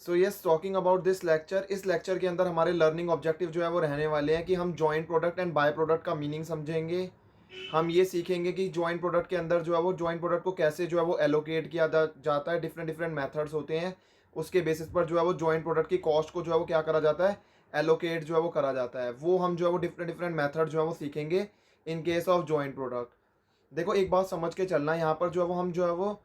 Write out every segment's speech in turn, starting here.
So yes, talking about this lecture, इस lecture के अंदर हमारे लर्निंग ऑब्जेक्टिव जो है वो रहने वाले हैं कि हम joint product and by product का मीनिंग समझेंगे। हम ये सीखेंगे कि जॉइंट प्रोडक्ट के अंदर जो है वो जॉइंट प्रोडक्ट को कैसे जो है वो एलोकेट किया जाता है। डिफरेंट डिफरेंट मेथड्स होते हैं, उसके बेसिस पर जो है वो जॉइंट प्रोडक्ट की कॉस्ट को जो है वो क्या करा जाता है, एलोकेट जो है वो करा जाता है। वो हम जो है वो डिफरेंट डिफरेंट मेथड जो है वो सीखेंगे in case of joint product. देखो एक बात समझ के चलना, यहाँ पर जो है वो हम जो है वो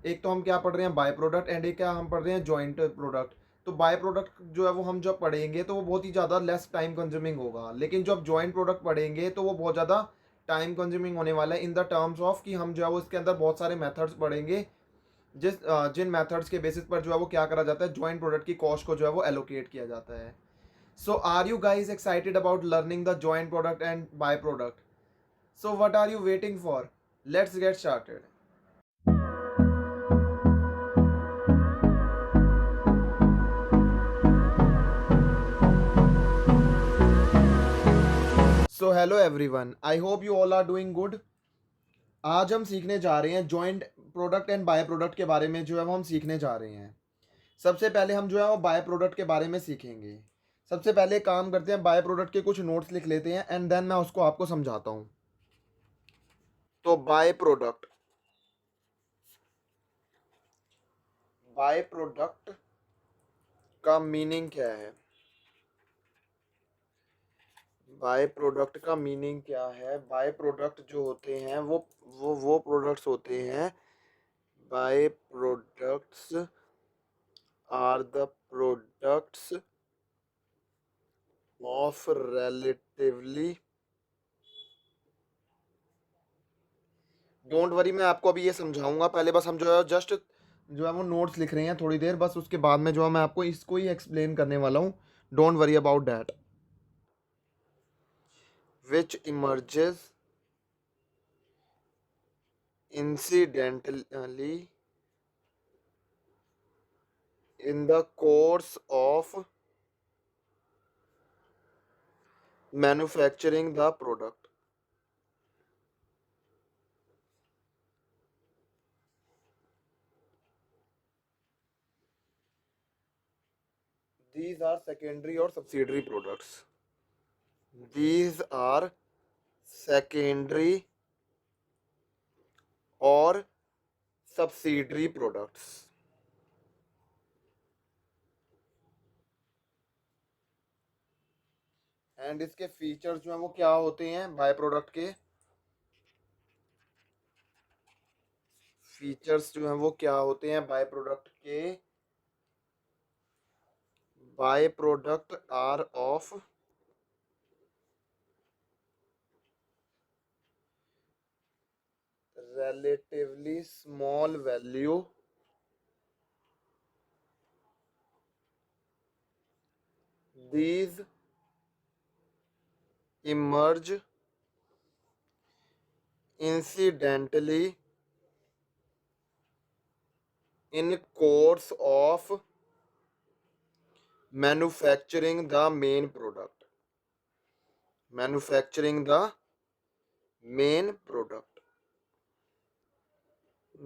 एक तो हम क्या पढ़ रहे हैं, बाय प्रोडक्ट, एंड एक क्या हम पढ़ रहे हैं, जॉइंट प्रोडक्ट। तो बाय प्रोडक्ट जो है वो हम जब पढ़ेंगे तो वो बहुत ही ज़्यादा लेस टाइम कंज्यूमिंग होगा, लेकिन जब जॉइंट प्रोडक्ट पढ़ेंगे तो वो बहुत ज़्यादा टाइम कंज्यूमिंग होने वाला है, इन द टर्म्स ऑफ कि हम जो है वो इसके अंदर बहुत सारे मेथड्स पढ़ेंगे जिन मेथड्स के बेसिस पर जो है वो क्या करा जाता है, जॉइंट प्रोडक्ट की कॉस्ट को जो है वो एलोकेट किया जाता है। So are you guys excited about learning the joint product and by product? So what are you waiting for? Let's get started. So hello everyone, I hope you all are doing good. आज हम सीखने जा रहे हैं joint product and by product के बारे में, जो है वो हम सीखने जा रहे हैं। सबसे पहले हम जो है वो बाय प्रोडक्ट के बारे में सीखेंगे। सबसे पहले काम करते हैं, बाय प्रोडक्ट के कुछ नोट्स लिख लेते हैं एंड देन मैं उसको आपको समझाता हूँ। तो बाय प्रोडक्ट का मीनिंग क्या है? बाय प्रोडक्ट का मीनिंग क्या है? बाय प्रोडक्ट जो होते हैं वो प्रोडक्ट्स होते हैं। By products are the products of relatively, don't worry, मैं आपको अभी ये समझाऊंगा। पहले बस हम जो है जस्ट जो है वो नोट्स लिख रहे हैं थोड़ी देर, बस उसके बाद में जो है मैं आपको इसको ही एक्सप्लेन करने वाला हूँ। Don't worry about that. Which emerges incidentally in the course of manufacturing the product. These are secondary और subsidiary products. These are secondary और subsidiary products. एंड इसके फीचर्स जो हैं वो क्या होते हैं? बाय प्रोडक्ट के फीचर्स जो हैं वो क्या होते हैं? बाय प्रोडक्ट के by product are of relatively small value these emerge incidentally in course of manufacturing the main product. Manufacturing the main product.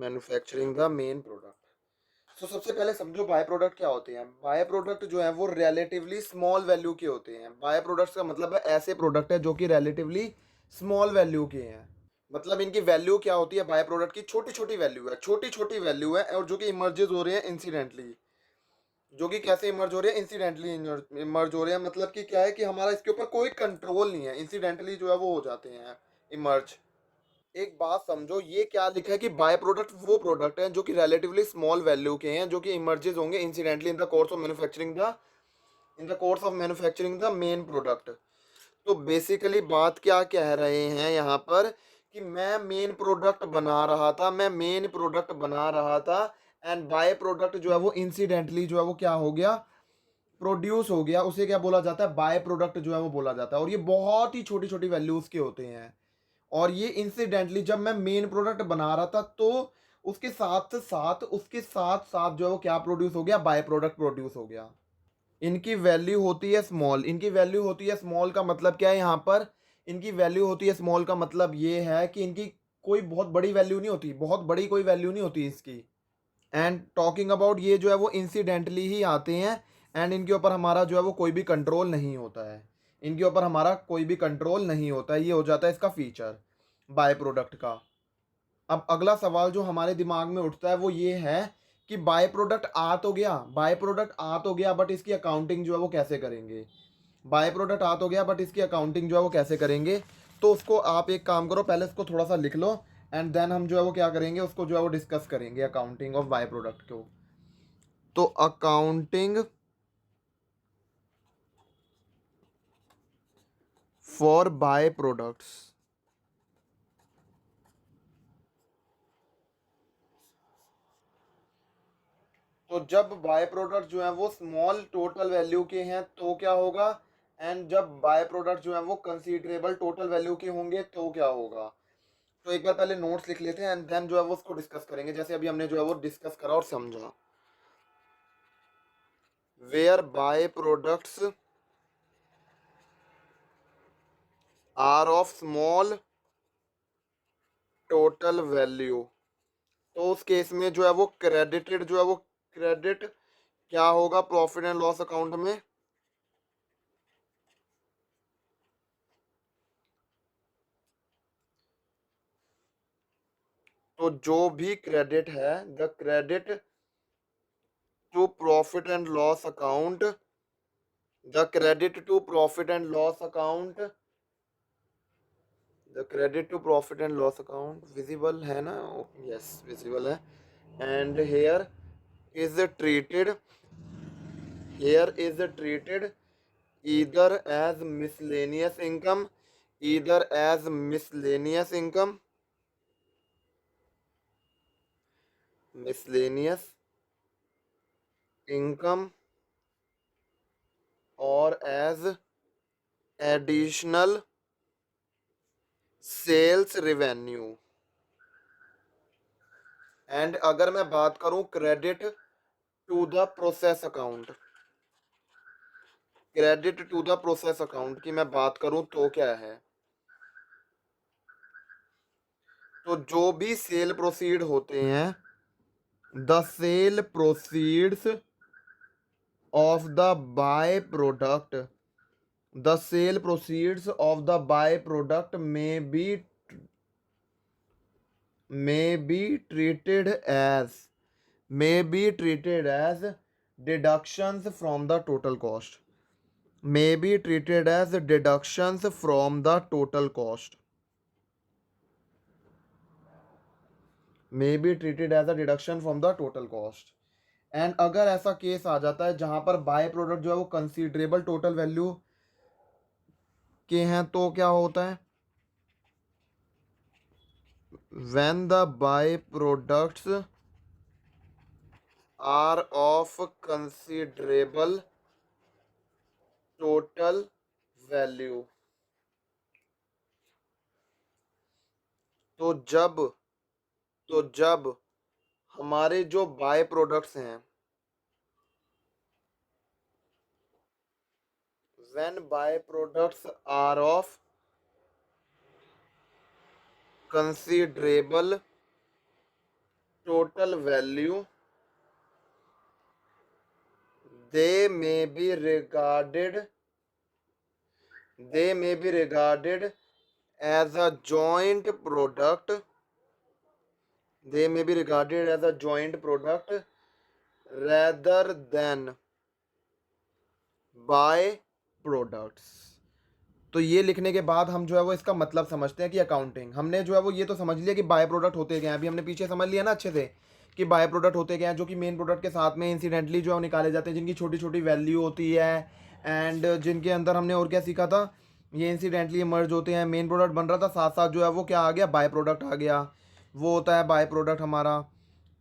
Manufacturing the main product. तो सबसे पहले समझो बाय प्रोडक्ट क्या होते हैं। बाय प्रोडक्ट जो है वो रिलेटिवली स्मॉल वैल्यू के होते हैं। बाय प्रोडक्ट्स का मतलब है ऐसे प्रोडक्ट है जो कि रिलेटिवली स्मॉल वैल्यू के हैं। मतलब इनकी वैल्यू क्या होती है? बाय प्रोडक्ट की छोटी छोटी वैल्यू है, छोटी छोटी वैल्यू है, और जो कि इमर्जेस हो रहे हैं इंसिडेंटली। जो कि कैसे इमर्ज हो रहे हैं? इंसिडेंटली इमर्ज हो रहे हैं। मतलब कि क्या है कि हमारा इसके ऊपर कोई कंट्रोल नहीं है, इंसिडेंटली जो है वो हो जाते हैं इमर्ज। एक बात समझो, ये क्या लिखा है कि बाय प्रोडक्ट वो प्रोडक्ट है जो कि रिलेटिवली स्मॉल वैल्यू के हैं, जो कि इमर्जेस होंगे incidentally in the course of manufacturing the main product. तो बेसिकली बात क्या कह रहे हैं यहाँ पर कि मैं मेन प्रोडक्ट बना रहा था एंड बाय प्रोडक्ट जो है वो इंसिडेंटली जो है वो क्या हो गया, प्रोड्यूस हो गया। उसे क्या बोला जाता है? बाय प्रोडक्ट जो है वो बोला जाता है। और ये बहुत ही छोटी छोटी वैल्यूज के होते हैं। और ये इंसिडेंटली जब मैं मेन प्रोडक्ट बना रहा था तो उसके साथ साथ जो है वो क्या प्रोड्यूस हो गया? बाय प्रोडक्ट प्रोड्यूस हो गया। इनकी वैल्यू होती है स्मॉल। इनकी वैल्यू होती है स्मॉल का मतलब क्या है यहाँ पर? इनकी वैल्यू होती है स्मॉल का मतलब ये है कि इनकी कोई बहुत बड़ी वैल्यू नहीं होती, बहुत बड़ी कोई वैल्यू नहीं होती इसकी। एंड टॉकिंग अबाउट ये जो है वो इंसिडेंटली ही आते हैं एंड इनके ऊपर हमारा जो है वो कोई भी कंट्रोल नहीं होता है, इनके ऊपर हमारा कोई भी कंट्रोल नहीं होता है। ये हो जाता है इसका फीचर बाय प्रोडक्ट का। अब अगला सवाल जो हमारे दिमाग में उठता है वो ये है कि बाय प्रोडक्ट आ तो गया, बाय प्रोडक्ट आ तो गया, बट इसकी अकाउंटिंग जो है वो कैसे करेंगे। बाय प्रोडक्ट आ तो गया बट इसकी अकाउंटिंग जो है वो कैसे करेंगे। तो उसको आप एक काम करो, पहले इसको थोड़ा सा लिख लो एंड देन हम जो है वो क्या करेंगे, उसको जो है वो डिस्कस करेंगे अकाउंटिंग ऑफ बाय प्रोडक्ट को। तो अकाउंटिंग फॉर बाय प्रोडक्ट्स। तो जब बाय प्रोडक्ट जो है वो स्मॉल टोटल वैल्यू के हैं तो क्या होगा, एंड जब बाय प्रोडक्ट जो है वो कंसीडरेबल टोटल वैल्यू के होंगे तो क्या होगा। तो एक बार पहले नोट्स लिख लेते हैं एंड देन जो है वो उसको डिस्कस करेंगे, जैसे अभी हमने जो है वो डिस्कस करा और समझा। Where by products are of small total value, तो उस केस में जो है वो क्रेडिटेड जो है वो क्रेडिट क्या होगा प्रॉफिट एंड लॉस अकाउंट में। तो जो भी क्रेडिट है, the credit to profit and loss account, the credit to profit and loss account, the credit to profit and loss account visible है ना, यस विजिबल है। And treated here is treated either as miscellaneous income, either as miscellaneous income, miscellaneous income और as additional sales revenue. And अगर मैं बात करूं credit to the process account, credit to the process account की मैं बात करूं तो क्या है, तो जो भी सेल प्रोसीड होते हैं, the sale proceeds of the by product, the sale proceeds of the by product may be treated as deductions from the total cost, may be treated as deductions from the total cost, may be treated as a deduction from the total cost। And अगर ऐसा case आ जाता है जहां पर by product जो है वो considerable total value के हैं तो क्या होता है, when the byproducts are of considerable total value, तो जब हमारे जो बाय प्रोडक्ट्स हैं, when by products are of considerable total value, they may be regarded as a joint product, they may be regarded as a joint product rather than by products। तो ये लिखने के बाद हम जो है वो इसका मतलब समझते हैं कि अकाउंटिंग हमने जो है वो ये तो समझ लिया कि बाय प्रोडक्ट होते क्या हैं, अभी हमने पीछे समझ लिया ना अच्छे से कि बाय प्रोडक्ट होते क्या हैं, जो कि मेन प्रोडक्ट के साथ में इंसिडेंटली जो है वो निकाले जाते हैं, जिनकी छोटी छोटी वैल्यू होती है एंड जिनके अंदर हमने और क्या सीखा था, ये इंसिडेंटली मर्ज होते हैं। मेन प्रोडक्ट बन रहा था, साथ साथ जो है वो क्या आ गया, बाय प्रोडक्ट आ गया, वो होता है बाय प्रोडक्ट हमारा।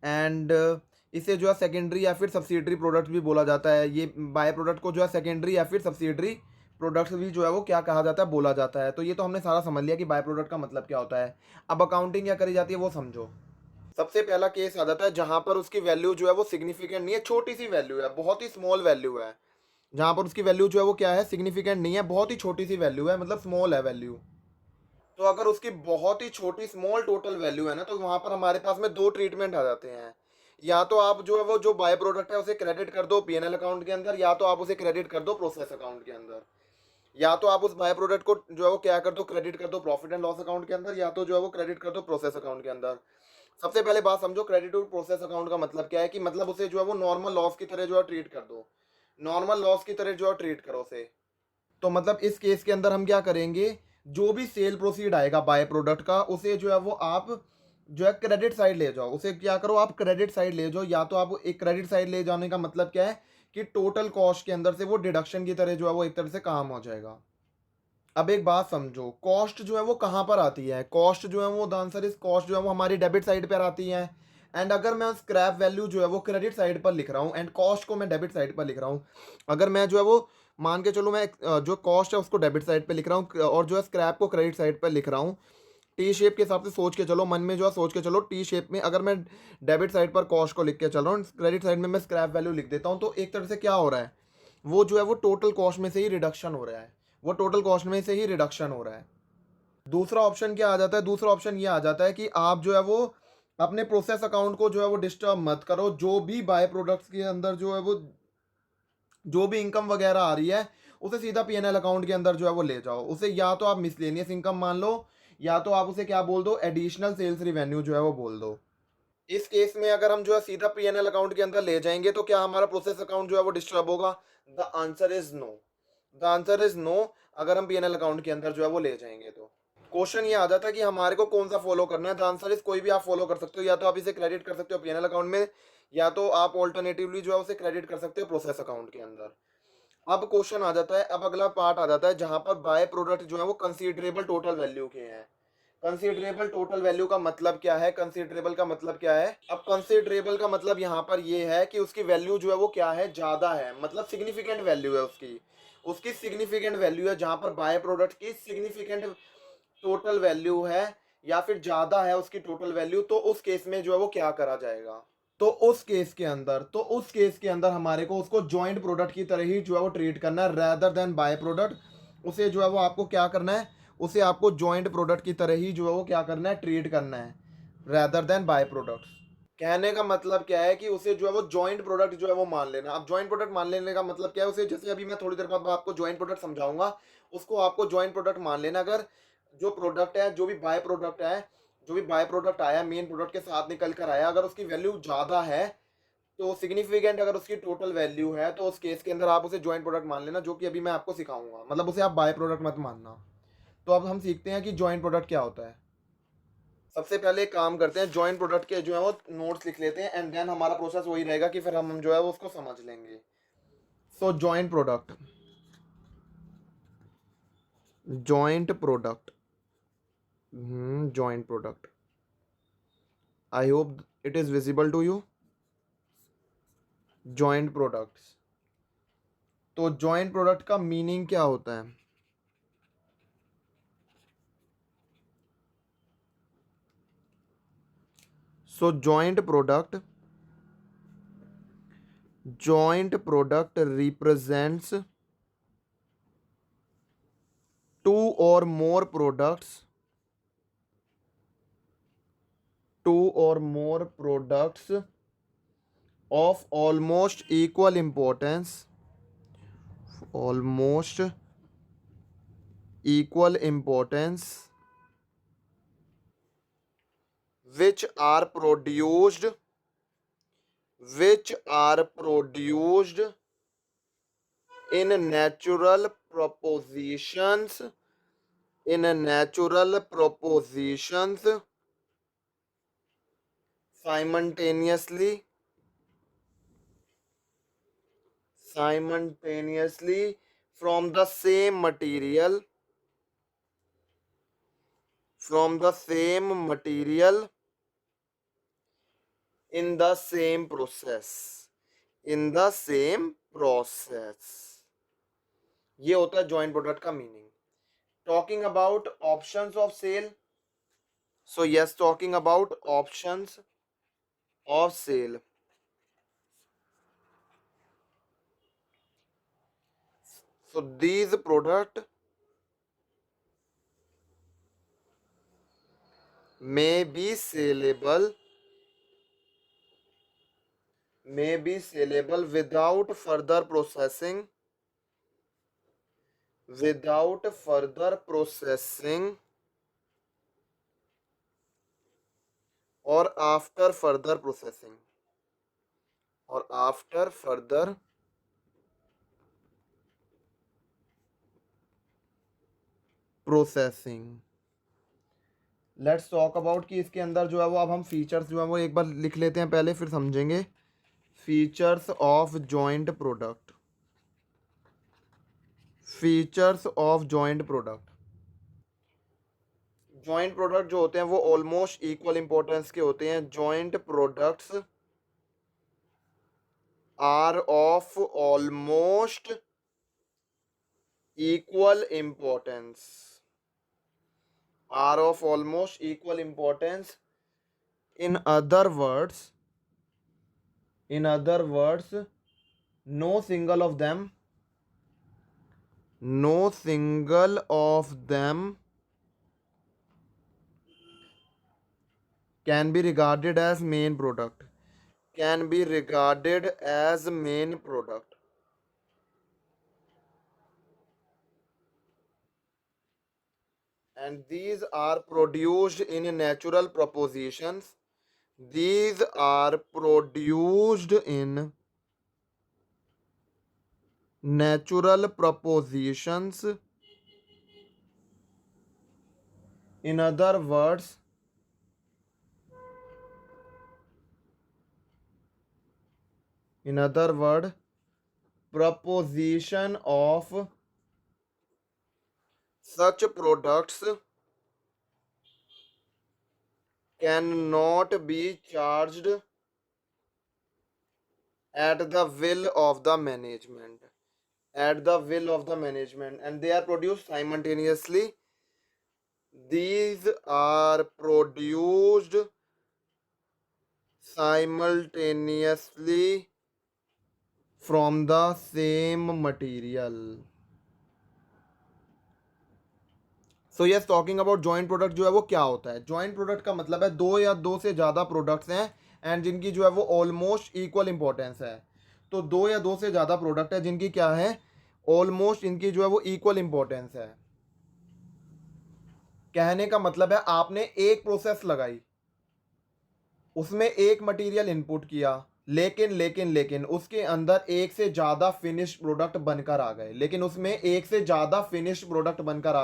एंड इसे जो है सेकेंडरी या फिर सब्सिडरी प्रोडक्ट भी बोला जाता है। ये बाय प्रोडक्ट को जो है सेकेंडरी या फिर सब्सिडरी प्रोडक्ट्स भी जो है वो क्या कहा जाता है, बोला जाता है। तो ये तो हमने सारा समझ लिया कि बाय प्रोडक्ट का मतलब क्या होता है। अब अकाउंटिंग क्या करी जाती है वो समझो। सबसे पहला केस आ जाता है जहां पर उसकी वैल्यू जो है वो सिग्निफिकेंट नहीं है, छोटी सी वैल्यू है, बहुत ही स्मॉल वैल्यू है, जहां पर उसकी वैल्यू जो है वो क्या है, सिग्निफिकेंट नहीं है, बहुत ही छोटी सी वैल्यू है, मतलब स्मॉल है वैल्यू। तो अगर उसकी बहुत ही छोटी स्मॉल टोटल वैल्यू है ना, तो वहां पर हमारे पास में दो ट्रीटमेंट आ जाते हैं। या तो आप जो है वो जो बाय प्रोडक्ट है उसे क्रेडिट कर दो पीएनएल अकाउंट के अंदर, या तो आप उसे क्रेडिट कर दो प्रोसेस अकाउंट के अंदर, या तो आप उस बाय प्रोडक्ट को जो है वो क्या कर दो, क्रेडिट कर दो प्रॉफिट एंड लॉस अकाउंट के अंदर, या तो जो है वो क्रेडिट कर दो प्रोसेस अकाउंट के अंदर। सबसे पहले बात समझो, क्रेडिट और प्रोसेस अकाउंट का मतलब क्या है कि मतलब उसे जो है वो नॉर्मल लॉस की तरह जो है ट्रीट कर दो, नॉर्मल लॉस की तरह जो है ट्रीट करो उसे। तो मतलब इस केस के अंदर हम क्या करेंगे, जो भी सेल प्रोसीड आएगा बाय प्रोडक्ट का उसे जो है वो आप जो है क्रेडिट साइड ले जाओ, उसे क्या करो आप क्रेडिट साइड ले जाओ, या तो आप एक क्रेडिट साइड ले जाने का मतलब क्या है कि टोटल कॉस्ट के अंदर से वो डिडक्शन की तरह जो है वो एक तरह से काम हो जाएगा। अब एक बात समझो, कॉस्ट जो है वो कहाँ पर आती है, कॉस्ट जो है वो द आंसर इज कॉस्ट जो है वो हमारी डेबिट साइड पर आती है। एंड अगर मैं स्क्रैप वैल्यू जो है वो क्रेडिट साइड पर लिख रहा हूँ एंड कॉस्ट को मैं डेबिट साइड पर लिख रहा हूँ, अगर मैं जो है वो मान के चलो मैं जो कॉस्ट है उसको डेबिट साइड पे लिख रहा हूँ और जो है स्क्रैप को क्रेडिट साइड पर लिख रहा हूँ, टी शेप के हिसाब से सोच के चलो, मन में जो है सोच के चलो टी शेप में, अगर मैं डेबिट साइड पर कॉस्ट को लिख के चल रहा हूँ, क्रेडिट साइड में मैं स्क्रैप वैल्यू लिख देता हूँ, तो एक तरह से क्या हो रहा है, वो जो है वो टोटल कॉस्ट में से ही रिडक्शन हो रहा है, वो टोटल कॉस्ट में से ही रिडक्शन हो रहा है। दूसरा ऑप्शन क्या आ जाता है, दूसरा ऑप्शन ये आ जाता है कि आप जो है वो अपने प्रोसेस अकाउंट को जो है वो डिस्टर्ब मत करो, जो भी बाय प्रोडक्ट्स के अंदर जो है वो जो भी इनकम वगैरह आ रही है उसे सीधा पीएनएल अकाउंट के अंदर जो है वो ले जाओ, उसे या तो आप मिसलेनियस इनकम मान लो, या तो आप उसे क्या बोल दो, एडिशनल सेल्स रिवेन्यू जो है वो बोल दो। इस केस में अगर हम जो है सीधा पीएनएल अकाउंट के अंदर ले जाएंगे तो क्या हमारा प्रोसेस अकाउंट जो है वो डिस्टर्ब होगा? The answer is no, the answer is no, अगर हम पीएनएल अकाउंट के अंदर जो है वो ले जाएंगे तो। क्वेश्चन ये आ जाता है कि हमारे को कौन सा फॉलो करना है, द आंसर इज कोई भी आप फॉलो कर सकते हो, या तो आप इसे क्रेडिट कर सकते हो पीएनएल अकाउंट में, या तो आप ऑल्टरनेटिवली जो है उसे क्रेडिट कर सकते हो प्रोसेस अकाउंट के अंदर। अब क्वेश्चन आ जाता है, अब अगला पार्ट आ जाता है जहां पर बाय प्रोडक्ट जो है वो कंसीडरेबल टोटल वैल्यू के हैं। कंसीडरेबल टोटल वैल्यू का मतलब क्या है, कंसीडरेबल का मतलब क्या है? अब कंसीडरेबल का मतलब यहाँ पर ये है कि उसकी वैल्यू जो है वो क्या है, ज्यादा है, मतलब सिग्निफिकेंट वैल्यू है उसकी, उसकी सिग्निफिकेंट वैल्यू है, जहां पर बाय प्रोडक्ट की सिग्निफिकेंट टोटल वैल्यू है या फिर ज्यादा है उसकी टोटल वैल्यू, तो उस केस में जो है वो क्या करा जाएगा? तो उस केस के अंदर हमारे को उसको जॉइंट प्रोडक्ट की तरह ही जो है वो ट्रीट करना है, रैदर देन बाय प्रोडक्ट। उसे जो है वो आपको क्या करना है, उसे आपको जॉइंट प्रोडक्ट की तरह ही जो है वो क्या करना है, ट्रीट करना है, रैदर देन बाय प्रोडक्ट्स। कहने का मतलब क्या है कि उसे जो है वो जॉइंट प्रोडक्ट जो है वो मान लेना। अब जॉइंट प्रोडक्ट मान लेने का मतलब क्या है, उसे जैसे अभी मैं थोड़ी देर बाद आपको जॉइंट प्रोडक्ट समझाऊंगा, उसको आपको जॉइंट प्रोडक्ट मान लेना। अगर जो प्रोडक्ट है, जो भी बाय प्रोडक्ट है, जो भी बाय प्रोडक्ट आया मेन प्रोडक्ट के साथ निकल कर आया, अगर उसकी वैल्यू ज़्यादा है तो सिग्निफिकेंट, अगर उसकी टोटल वैल्यू है तो उस केस के अंदर आप उसे जॉइंट प्रोडक्ट मान लेना, जो कि अभी मैं आपको सिखाऊंगा, मतलब उसे आप बाय प्रोडक्ट मत मानना। तो अब हम सीखते हैं कि जॉइंट प्रोडक्ट क्या होता है। सबसे पहले एक काम करते हैं, जॉइंट प्रोडक्ट के जो है वो नोट्स लिख लेते हैं एंड देन हमारा प्रोसेस वही रहेगा कि फिर हम जो है वो उसको समझ लेंगे। So joint product, joint product, joint product, I hope it is visible to you. Joint products, तो जॉइंट प्रोडक्ट का मीनिंग क्या होता है? सो joint product represents two or more products of almost equal importance which are produced which are produced in natural propositions in natural propositions simultaneously simultaneously from the same material from the same material in the same process in the same process। ये होता है joint product का meaning. Talking about options of sale, so yes, talking about options of sale, so these product may be saleable may be sellable without further processing or after further processing। Let's talk about कि इसके अंदर जो है वो अब हम features जो है वो एक बार लिख लेते हैं पहले, फिर समझेंगे। Features of joint product. Features of joint product. Joint product जो होते हैं वो ऑलमोस्ट इक्वल इंपॉर्टेंस के होते हैं। Joint products are of almost equal importance. Are of almost equal importance. In other words, no single of them can be regarded as main product. And these are produced in natural proportions. These are produced in natural propositions. In other words, proposition of such products cannot be charged at the will of the management. And they are produced simultaneously. These are produced simultaneously from the same material. So yes, talking about joint product जो है वो क्या होता है। Joint product का मतलब है दो या दो से ज़्यादा प्रोडक्ट्स हैं एंड जिनकी जो है वो ऑलमोस्ट इक्वल इंपॉर्टेंस है। तो दो या दो से ज़्यादा प्रोडक्ट है जिनकी क्या है, ऑलमोस्ट इनकी जो है वो इक्वल इंपॉर्टेंस है। कहने का मतलब है आपने एक प्रोसेस लगाई, उसमें एक मटेरियल इनपुट किया, लेकिन उसके अंदर एक से ज़्यादा फिनिश प्रोडक्ट बनकर आ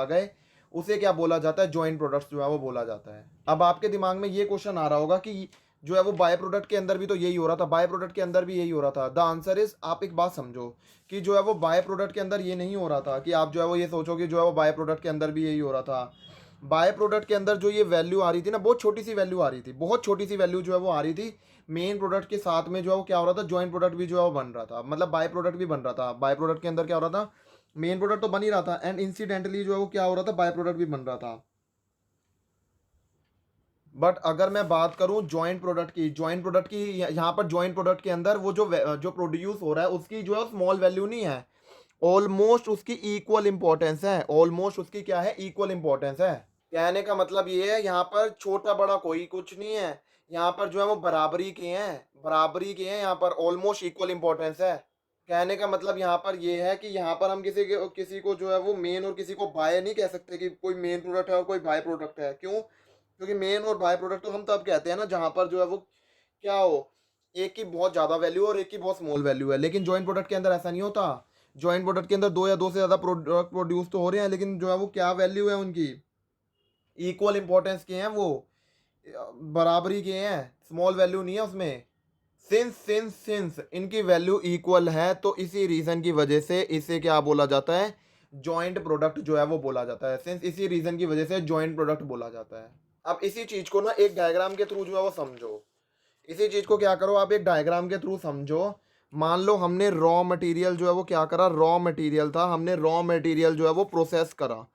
गए, उसे क्या बोला जाता है, जॉइंट प्रोडक्ट्स जो है वो बोला जाता है। अब आपके दिमाग में ये क्वेश्चन आ रहा होगा कि जो है वो बाय प्रोडक्ट के अंदर भी तो यही हो रहा था, बाय प्रोडक्ट के अंदर भी यही हो रहा था। द आंसर इज, आप एक बात समझो कि जो है वो बाय प्रोडक्ट के अंदर ये नहीं हो रहा था कि आप जो है वो ये सोचो कि जो है वो बाय प्रोडक्ट के अंदर भी यही हो रहा था। बाय प्रोडक्ट के अंदर जो ये वैल्यू आ रही थी ना, बहुत छोटी सी वैल्यू आ रही थी, बहुत छोटी सी वैल्यू जो है वो आ रही थी। मेन प्रोडक्ट के साथ में जो है वो क्या हो रहा था, जॉइंट प्रोडक्ट भी जो है वो बन रहा था, मतलब बाय प्रोडक्ट भी बन रहा था। बाय प्रोडक्ट के अंदर क्या हो रहा था, मेन प्रोडक्ट तो बन ही रहा था एंड इंसिडेंटली जो है वो क्या हो रहा था, बाय प्रोडक्ट भी बन रहा था। बट अगर मैं बात करूं जॉइंट प्रोडक्ट की यहाँ पर जॉइंट प्रोडक्ट के अंदर वो जो प्रोड्यूस हो रहा है उसकी जो है स्मॉल वैल्यू नहीं है, ऑलमोस्ट उसकी इक्वल इंपॉर्टेंस है। ऑलमोस्ट उसकी क्या है, इक्वल इंपॉर्टेंस है। कहने का मतलब ये है यहाँ पर छोटा बड़ा कोई कुछ नहीं है, यहाँ पर जो है वो बराबरी के हैं यहाँ पर, ऑलमोस्ट इक्वल इंपॉर्टेंस है। कहने का मतलब यहाँ पर ये है कि यहाँ पर हम किसी को जो है वो मेन और किसी को बाय नहीं कह सकते कि कोई मेन प्रोडक्ट है और कोई बाय प्रोडक्ट है। क्यों? क्योंकि मेन और बाय प्रोडक्ट तो हम तब कहते हैं ना जहाँ पर जो है वो क्या हो, एक की बहुत ज़्यादा वैल्यू और एक की बहुत स्मॉल वैल्यू है। लेकिन जॉइंट प्रोडक्ट के अंदर ऐसा नहीं होता। जॉइंट प्रोडक्ट के अंदर दो या दो से ज़्यादा प्रोडक्ट प्रोड्यूस तो हो रहे हैं, लेकिन जो है वो क्या वैल्यू है उनकी, इक्वल इंपॉर्टेंस के हैं, वो बराबरी के हैं, स्मॉल वैल्यू नहीं है उसमें। सिंस इनकी वैल्यू इक्वल है तो इसी रीजन की वजह से इसे क्या बोला जाता है, जॉइंट प्रोडक्ट जो है वो बोला जाता है। सिंस इसी रीजन की वजह से जॉइंट प्रोडक्ट बोला जाता है। अब इसी चीज को ना एक डायग्राम के थ्रू जो है वो समझो। इसी चीज को क्या करो, आप एक डायग्राम के थ्रू समझो। मान लो हमने रॉ मटेरियल जो है वो क्या करा, रॉ मटेरियल था, हमने रॉ मटेरियल जो है वो प्रोसेस करा,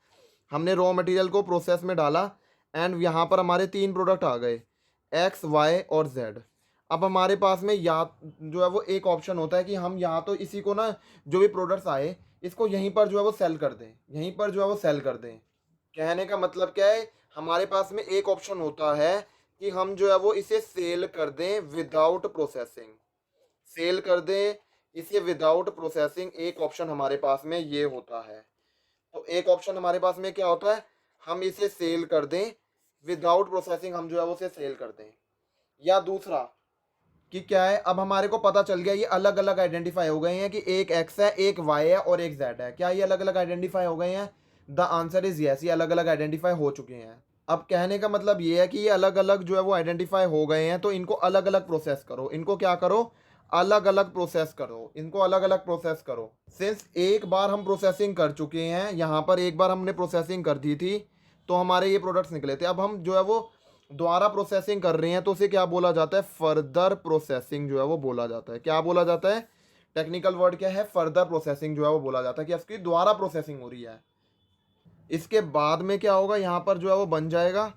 हमने रॉ मटेरियल को प्रोसेस में डाला एंड यहाँ पर हमारे तीन प्रोडक्ट आ गए, एक्स वाई और जेड। अब हमारे पास में या जो है वो एक ऑप्शन होता है कि हम या तो इसी को ना, जो भी प्रोडक्ट्स आए इसको यहीं पर जो है वो सेल कर दें, कहने का मतलब क्या है, हमारे पास में एक ऑप्शन होता है कि हम जो है वो इसे सेल कर दें विदाउट प्रोसेसिंग। सेल कर दें इसे विदाउट प्रोसेसिंग, एक ऑप्शन हमारे पास में ये होता है। तो एक ऑप्शन हमारे पास में क्या होता है, हम इसे सेल कर दें विदाउट प्रोसेसिंग, हम जो है वो उसे सेल कर दें। या दूसरा कि क्या है, अब हमारे को पता चल गया ये अलग अलग आइडेंटिफाई हो गए हैं कि एक एक्स है, एक वाई है और एक जेड है। क्या ये अलग अलग आइडेंटिफाई हो गए हैं? द आंसर इज यस, ये अलग अलग आइडेंटिफाई हो चुके हैं। अब कहने का मतलब ये है कि ये अलग अलग जो है वो आइडेंटिफाई हो गए हैं, तो इनको अलग अलग प्रोसेस करो। इनको क्या करो? अलग अलग प्रोसेस करो, इनको अलग अलग प्रोसेस करो। सिंस एक बार हम प्रोसेसिंग कर चुके हैं, यहाँ पर एक बार हमने प्रोसेसिंग कर दी थी तो हमारे ये प्रोडक्ट्स निकले थे। अब हम जो है वो दोबारा प्रोसेसिंग कर रहे हैं तो उसे क्या बोला जाता है? फर्दर प्रोसेसिंग जो है वो बोला जाता है। क्या बोला जाता है? टेक्निकल वर्ड क्या है? फर्दर प्रोसेसिंग जो है वो बोला जाता है कि उसकी दोबारा प्रोसेसिंग हो रही है। इसके बाद में क्या होगा, यहाँ पर जो है वो बन जाएगा,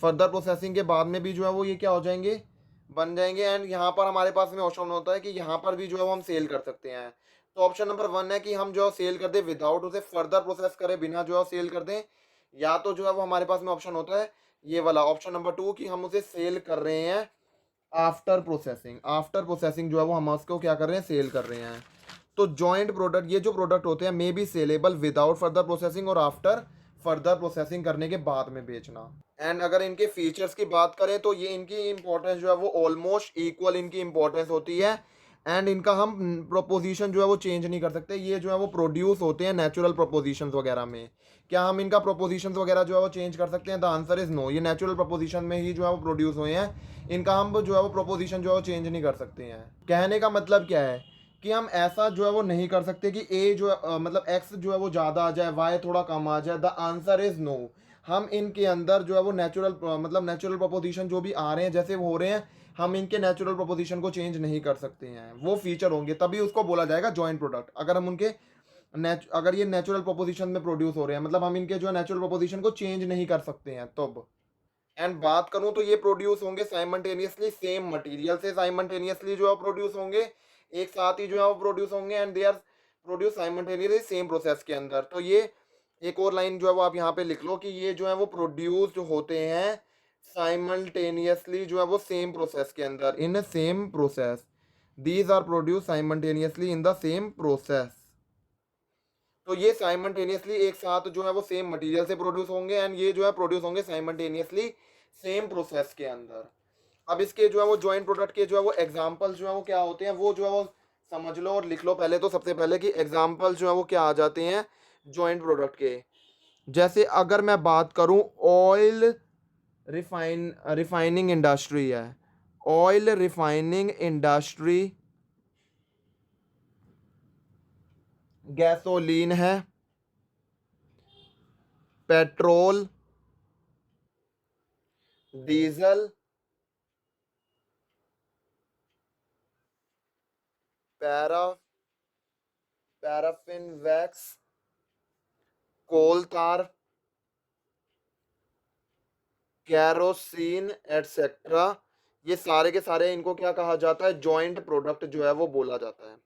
फर्दर प्रोसेसिंग के बाद में भी जो है वो ये क्या हो जाएंगे? बन जाएंगे। एंड यहाँ पर हमारे पास में ऑप्शन होता है कि यहाँ पर भी जो है वो हम सेल कर सकते हैं। तो ऑप्शन नंबर 1 है कि हम जो है सेल कर दें विदाउट उसे फर्दर प्रोसेस करें, बिना जो है सेल कर दें। या तो जो है वो हमारे पास में ऑप्शन होता है ये वाला, ऑप्शन नंबर 2, कि हम उसे सेल कर रहे हैं आफ्टर प्रोसेसिंग। आफ्टर प्रोसेसिंग जो है वो हम उसको क्या कर रहे हैं? सेल कर रहे हैं। तो जॉइंट प्रोडक्ट, ये जो प्रोडक्ट होते हैं may be saleable without further processing और आफ्टर फर्दर प्रोसेसिंग करने के बाद में बेचना। एंड अगर इनके फीचर्स की बात करें तो ये इनकी इंपॉर्टेंस जो है वो ऑलमोस्ट इक्वल इनकी इंपॉर्टेंस होती है। एंड इनका हम प्रोपोजिशन जो है वो चेंज नहीं कर सकते। ये जो है वो प्रोड्यूस होते हैं नेचुरल प्रोपोजिशंस वगैरह में। क्या हम इनका प्रोपोजिशंस वगैरह जो है वो चेंज कर सकते हैं? The answer is no. ये नेचुरल प्रोपोजिशन में ही जो है वो प्रोड्यूस हुए हैं, इनका हम जो है वो प्रोपोजिशन जो है वो चेंज नहीं कर सकते हैं। कहने का मतलब क्या है कि हम ऐसा जो है वो नहीं कर सकते कि ए जो है मतलब एक्स जो है वो ज़्यादा आ जाए, वाई थोड़ा कम आ जाए। The answer is no. हम इनके अंदर जो है वो नेचुरल मतलब नेचुरल प्रोपोजिशन जो भी आ रहे हैं जैसे वो हो रहे हैं, हम इनके नेचुरल प्रोपोजिशन को चेंज नहीं कर सकते हैं। वो फीचर होंगे तभी उसको बोला जाएगा जॉइंट प्रोडक्ट। अगर हम उनके अगर ये नेचुरल प्रोपोजिशन में प्रोड्यूस हो रहे हैं, मतलब हम इनके जो है नेचुरल प्रोपोजिशन को चेंज नहीं कर सकते हैं तब। एंड बात करूं तो ये प्रोड्यूस होंगे साइमल्टेनियसली, सेम मटेरियल से साइमल्टेनियसली जो है प्रोड्यूस होंगे, एक साथ ही जो है वो प्रोड्यूस होंगे। And they are produce simultaneously same process के अंदर। तो ये एक और लाइन जो है वो आप यहाँ पे लिख लो कि ये जो है वो प्रोड्यूस्ड होते हैं साइमल्टेनियसली जो है वो सेम प्रोसेस के अंदर, in same process. These are produce simultaneously in the same process. तो ये साइमल्टेनियसली एक साथ जो है वो सेम मटेरियल से प्रोड्यूस होंगे एंड ये जो है प्रोड्यूस होंगे साइमल्टेनियसली सेम प्रोसेस के अंदर। अब इसके जो है वो जॉइंट प्रोडक्ट के जो है वो एग्जांपल्स जो है वो क्या होते हैं, वो जो है वो समझ लो और लिख लो पहले तो सबसे पहले कि एग्जांपल जो है वो क्या आ जाते हैं जॉइंट प्रोडक्ट के। जैसे अगर मैं बात करूं, ऑयल रिफाइनिंग इंडस्ट्री है, ऑयल रिफाइनिंग इंडस्ट्री, गैसोलीन है, petrol, diesel, para paraffin wax, coal tar, kerosene etcetera. ये सारे के सारे इनको क्या कहा जाता है? जॉइंट प्रोडक्ट जो है वो बोला जाता है।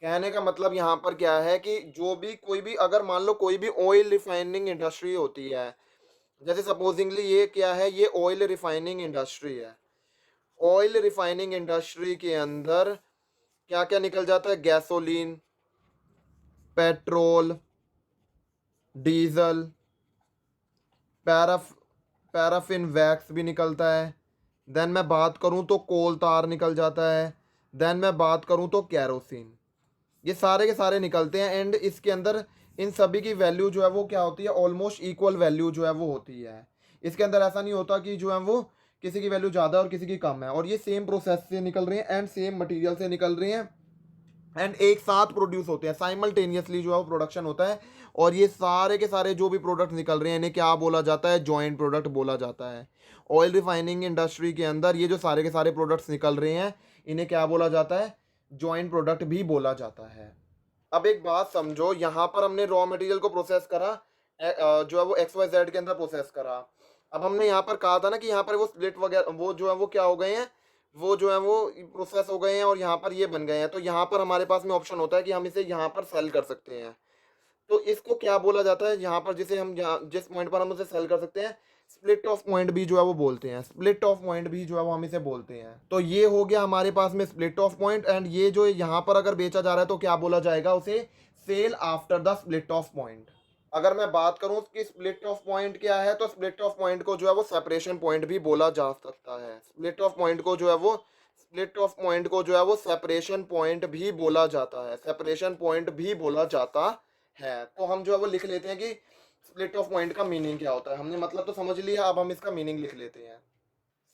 कहने का मतलब यहाँ पर क्या है कि जो भी कोई भी अगर मान लो कोई भी ऑयल रिफाइनिंग इंडस्ट्री होती है, जैसे सपोजिंगली ये क्या है, ये ऑयल रिफाइनिंग इंडस्ट्री है। ऑयल रिफाइनिंग इंडस्ट्री के अंदर क्या क्या निकल जाता है? Gasoline, petrol, diesel, paraffin wax भी निकलता है। देन मैं बात करूं तो कोल तार निकल जाता है। देन मैं बात करूं तो कैरोसिन। ये सारे के सारे निकलते हैं एंड इसके अंदर इन सभी की वैल्यू जो है वो क्या होती है? ऑलमोस्ट इक्वल वैल्यू जो है वो होती है। इसके अंदर ऐसा नहीं होता कि जो है वो किसी की वैल्यू ज़्यादा और किसी की कम है। और ये सेम प्रोसेस से निकल रहे हैं एंड सेम मटेरियल से निकल रहे हैं एंड एक साथ प्रोड्यूस होते हैं, साइमल्टेनियसली जो है वो प्रोडक्शन होता है। और ये सारे के सारे जो भी प्रोडक्ट निकल रहे हैं इन्हें क्या बोला जाता है? जॉइंट प्रोडक्ट बोला जाता है। ऑयल रिफाइनिंग इंडस्ट्री के अंदर ये जो सारे के सारे प्रोडक्ट्स निकल रहे हैं इन्हें क्या बोला जाता है? जॉइंट प्रोडक्ट भी बोला जाता है। अब एक बात समझो, यहाँ पर हमने रॉ मटेरियल को प्रोसेस करा, जो है वो एक्स वाई जेड के अंदर प्रोसेस करा। अब हमने यहाँ पर कहा था ना कि यहाँ पर वो स्प्लिट वगैरह वो जो है वो क्या हो गए हैं, वो जो है वो प्रोसेस हो गए हैं और यहाँ पर ये बन गए हैं। तो यहाँ पर हमारे पास में ऑप्शन होता है कि हम इसे यहाँ पर सेल कर सकते हैं। तो इसको क्या बोला जाता है यहाँ पर, जिसे हम यहाँ जिस पॉइंट पर हम उसे सेल कर सकते हैं, स्प्लिट ऑफ पॉइंट भी जो है वो बोलते हैं, स्प्लिट ऑफ पॉइंट भी जो है वो हम इसे बोलते हैं। तो ये हो गया हमारे पास में स्प्लिट ऑफ पॉइंट। एंड ये जो यहाँ पर अगर बेचा जा रहा है तो क्या बोला जाएगा उसे, sale after the split of point. अगर मैं बात करूं कि स्प्लिट ऑफ पॉइंट क्या है, तो स्प्लिट ऑफ पॉइंट को जो है वो सेपरेशन पॉइंट भी बोला जा सकता है। स्प्लिट ऑफ पॉइंट को जो है वो, स्प्लिट ऑफ पॉइंट को जो है वो सेपरेशन पॉइंट भी बोला जाता है, सेपरेशन पॉइंट भी बोला जाता है। तो हम जो है वो लिख लेते हैं कि स्प्लिट ऑफ पॉइंट का मीनिंग क्या होता है। हमने मतलब तो समझ लिया, अब हम इसका मीनिंग लिख लेते हैं।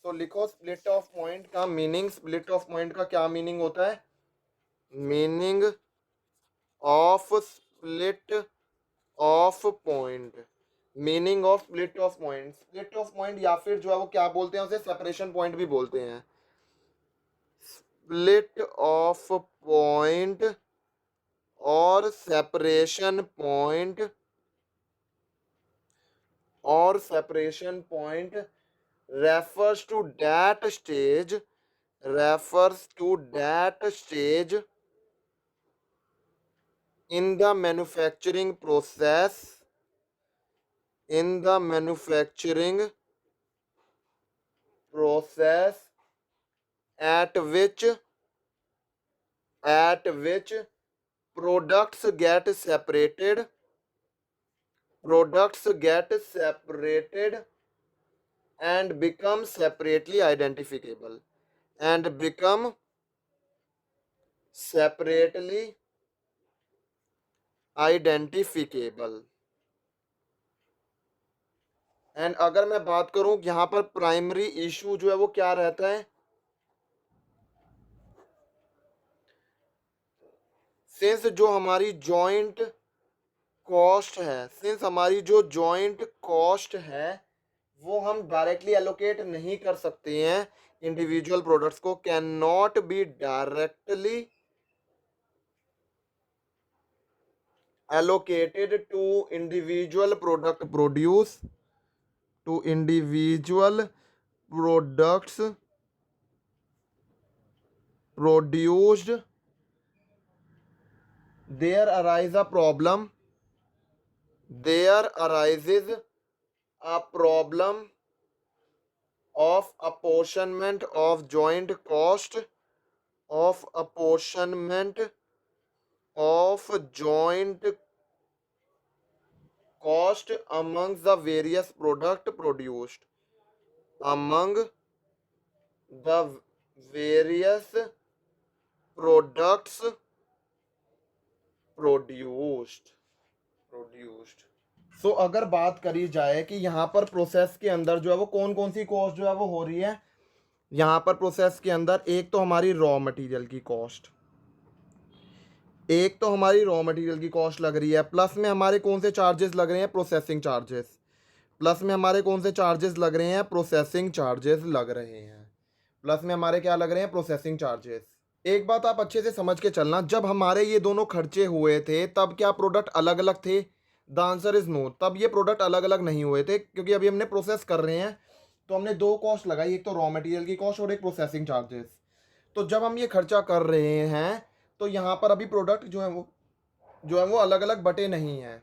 तो लिखो स्प्लिट ऑफ पॉइंट का मीनिंग। स्प्लिट ऑफ पॉइंट का क्या मीनिंग होता है, meaning of split of point, meaning of split of point. Split of point या फिर जो है वो क्या बोलते हैं उसे, सेपरेशन पॉइंट भी बोलते हैं। स्प्लिट ऑफ पॉइंट और सेपरेशन पॉइंट, और separation point refers to that stage, refers to that stage in the manufacturing process, in the manufacturing process at which products get separated, products get separated and become separately identifiable, and become separately identifiable। And अगर मैं बात करूं यहाँ पर primary issue जो है वो क्या रहता है, सिंस जो हमारी जॉइंट कॉस्ट है, सिंस हमारी जो जॉइंट कॉस्ट है वो हम डायरेक्टली एलोकेट नहीं कर सकते हैं इंडिविजुअल प्रोडक्ट्स को, can not be directly allocated to individual product produce, to individual products produced, there arises a problem, there arises a problem of apportionment of joint cost, of apportionment of joint cost among the various product produced, among the various products produced। सो अगर बात करी जाए कि यहाँ पर process के अंदर जो है वो कौन कौन सी कॉस्ट जो है वो हो रही है, यहाँ पर प्रोसेस के अंदर एक तो हमारी रॉ मटेरियल की कॉस्ट, एक तो हमारी रॉ मटेरियल की कॉस्ट लग रही है, प्लस में हमारे कौन से चार्जेस लग रहे हैं, प्रोसेसिंग चार्जेस, प्लस में हमारे कौन से चार्जेस लग रहे हैं, प्रोसेसिंग चार्जेस लग रहे हैं, प्लस में हमारे क्या लग रहे हैं, प्रोसेसिंग चार्जेस। एक बात आप अच्छे से समझ के चलना, जब हमारे ये दोनों खर्चे हुए थे तब क्या प्रोडक्ट अलग अलग थे, द आंसर इज नो, तब ये प्रोडक्ट अलग अलग नहीं हुए थे, क्योंकि अभी हमने प्रोसेस कर रहे हैं तो हमने दो कॉस्ट लगाई, एक तो रॉ मटेरियल की कॉस्ट और एक प्रोसेसिंग चार्जेस। तो जब हम ये खर्चा कर रहे हैं तो यहाँ पर अभी प्रोडक्ट जो है वो अलग अलग बटे नहीं हैं।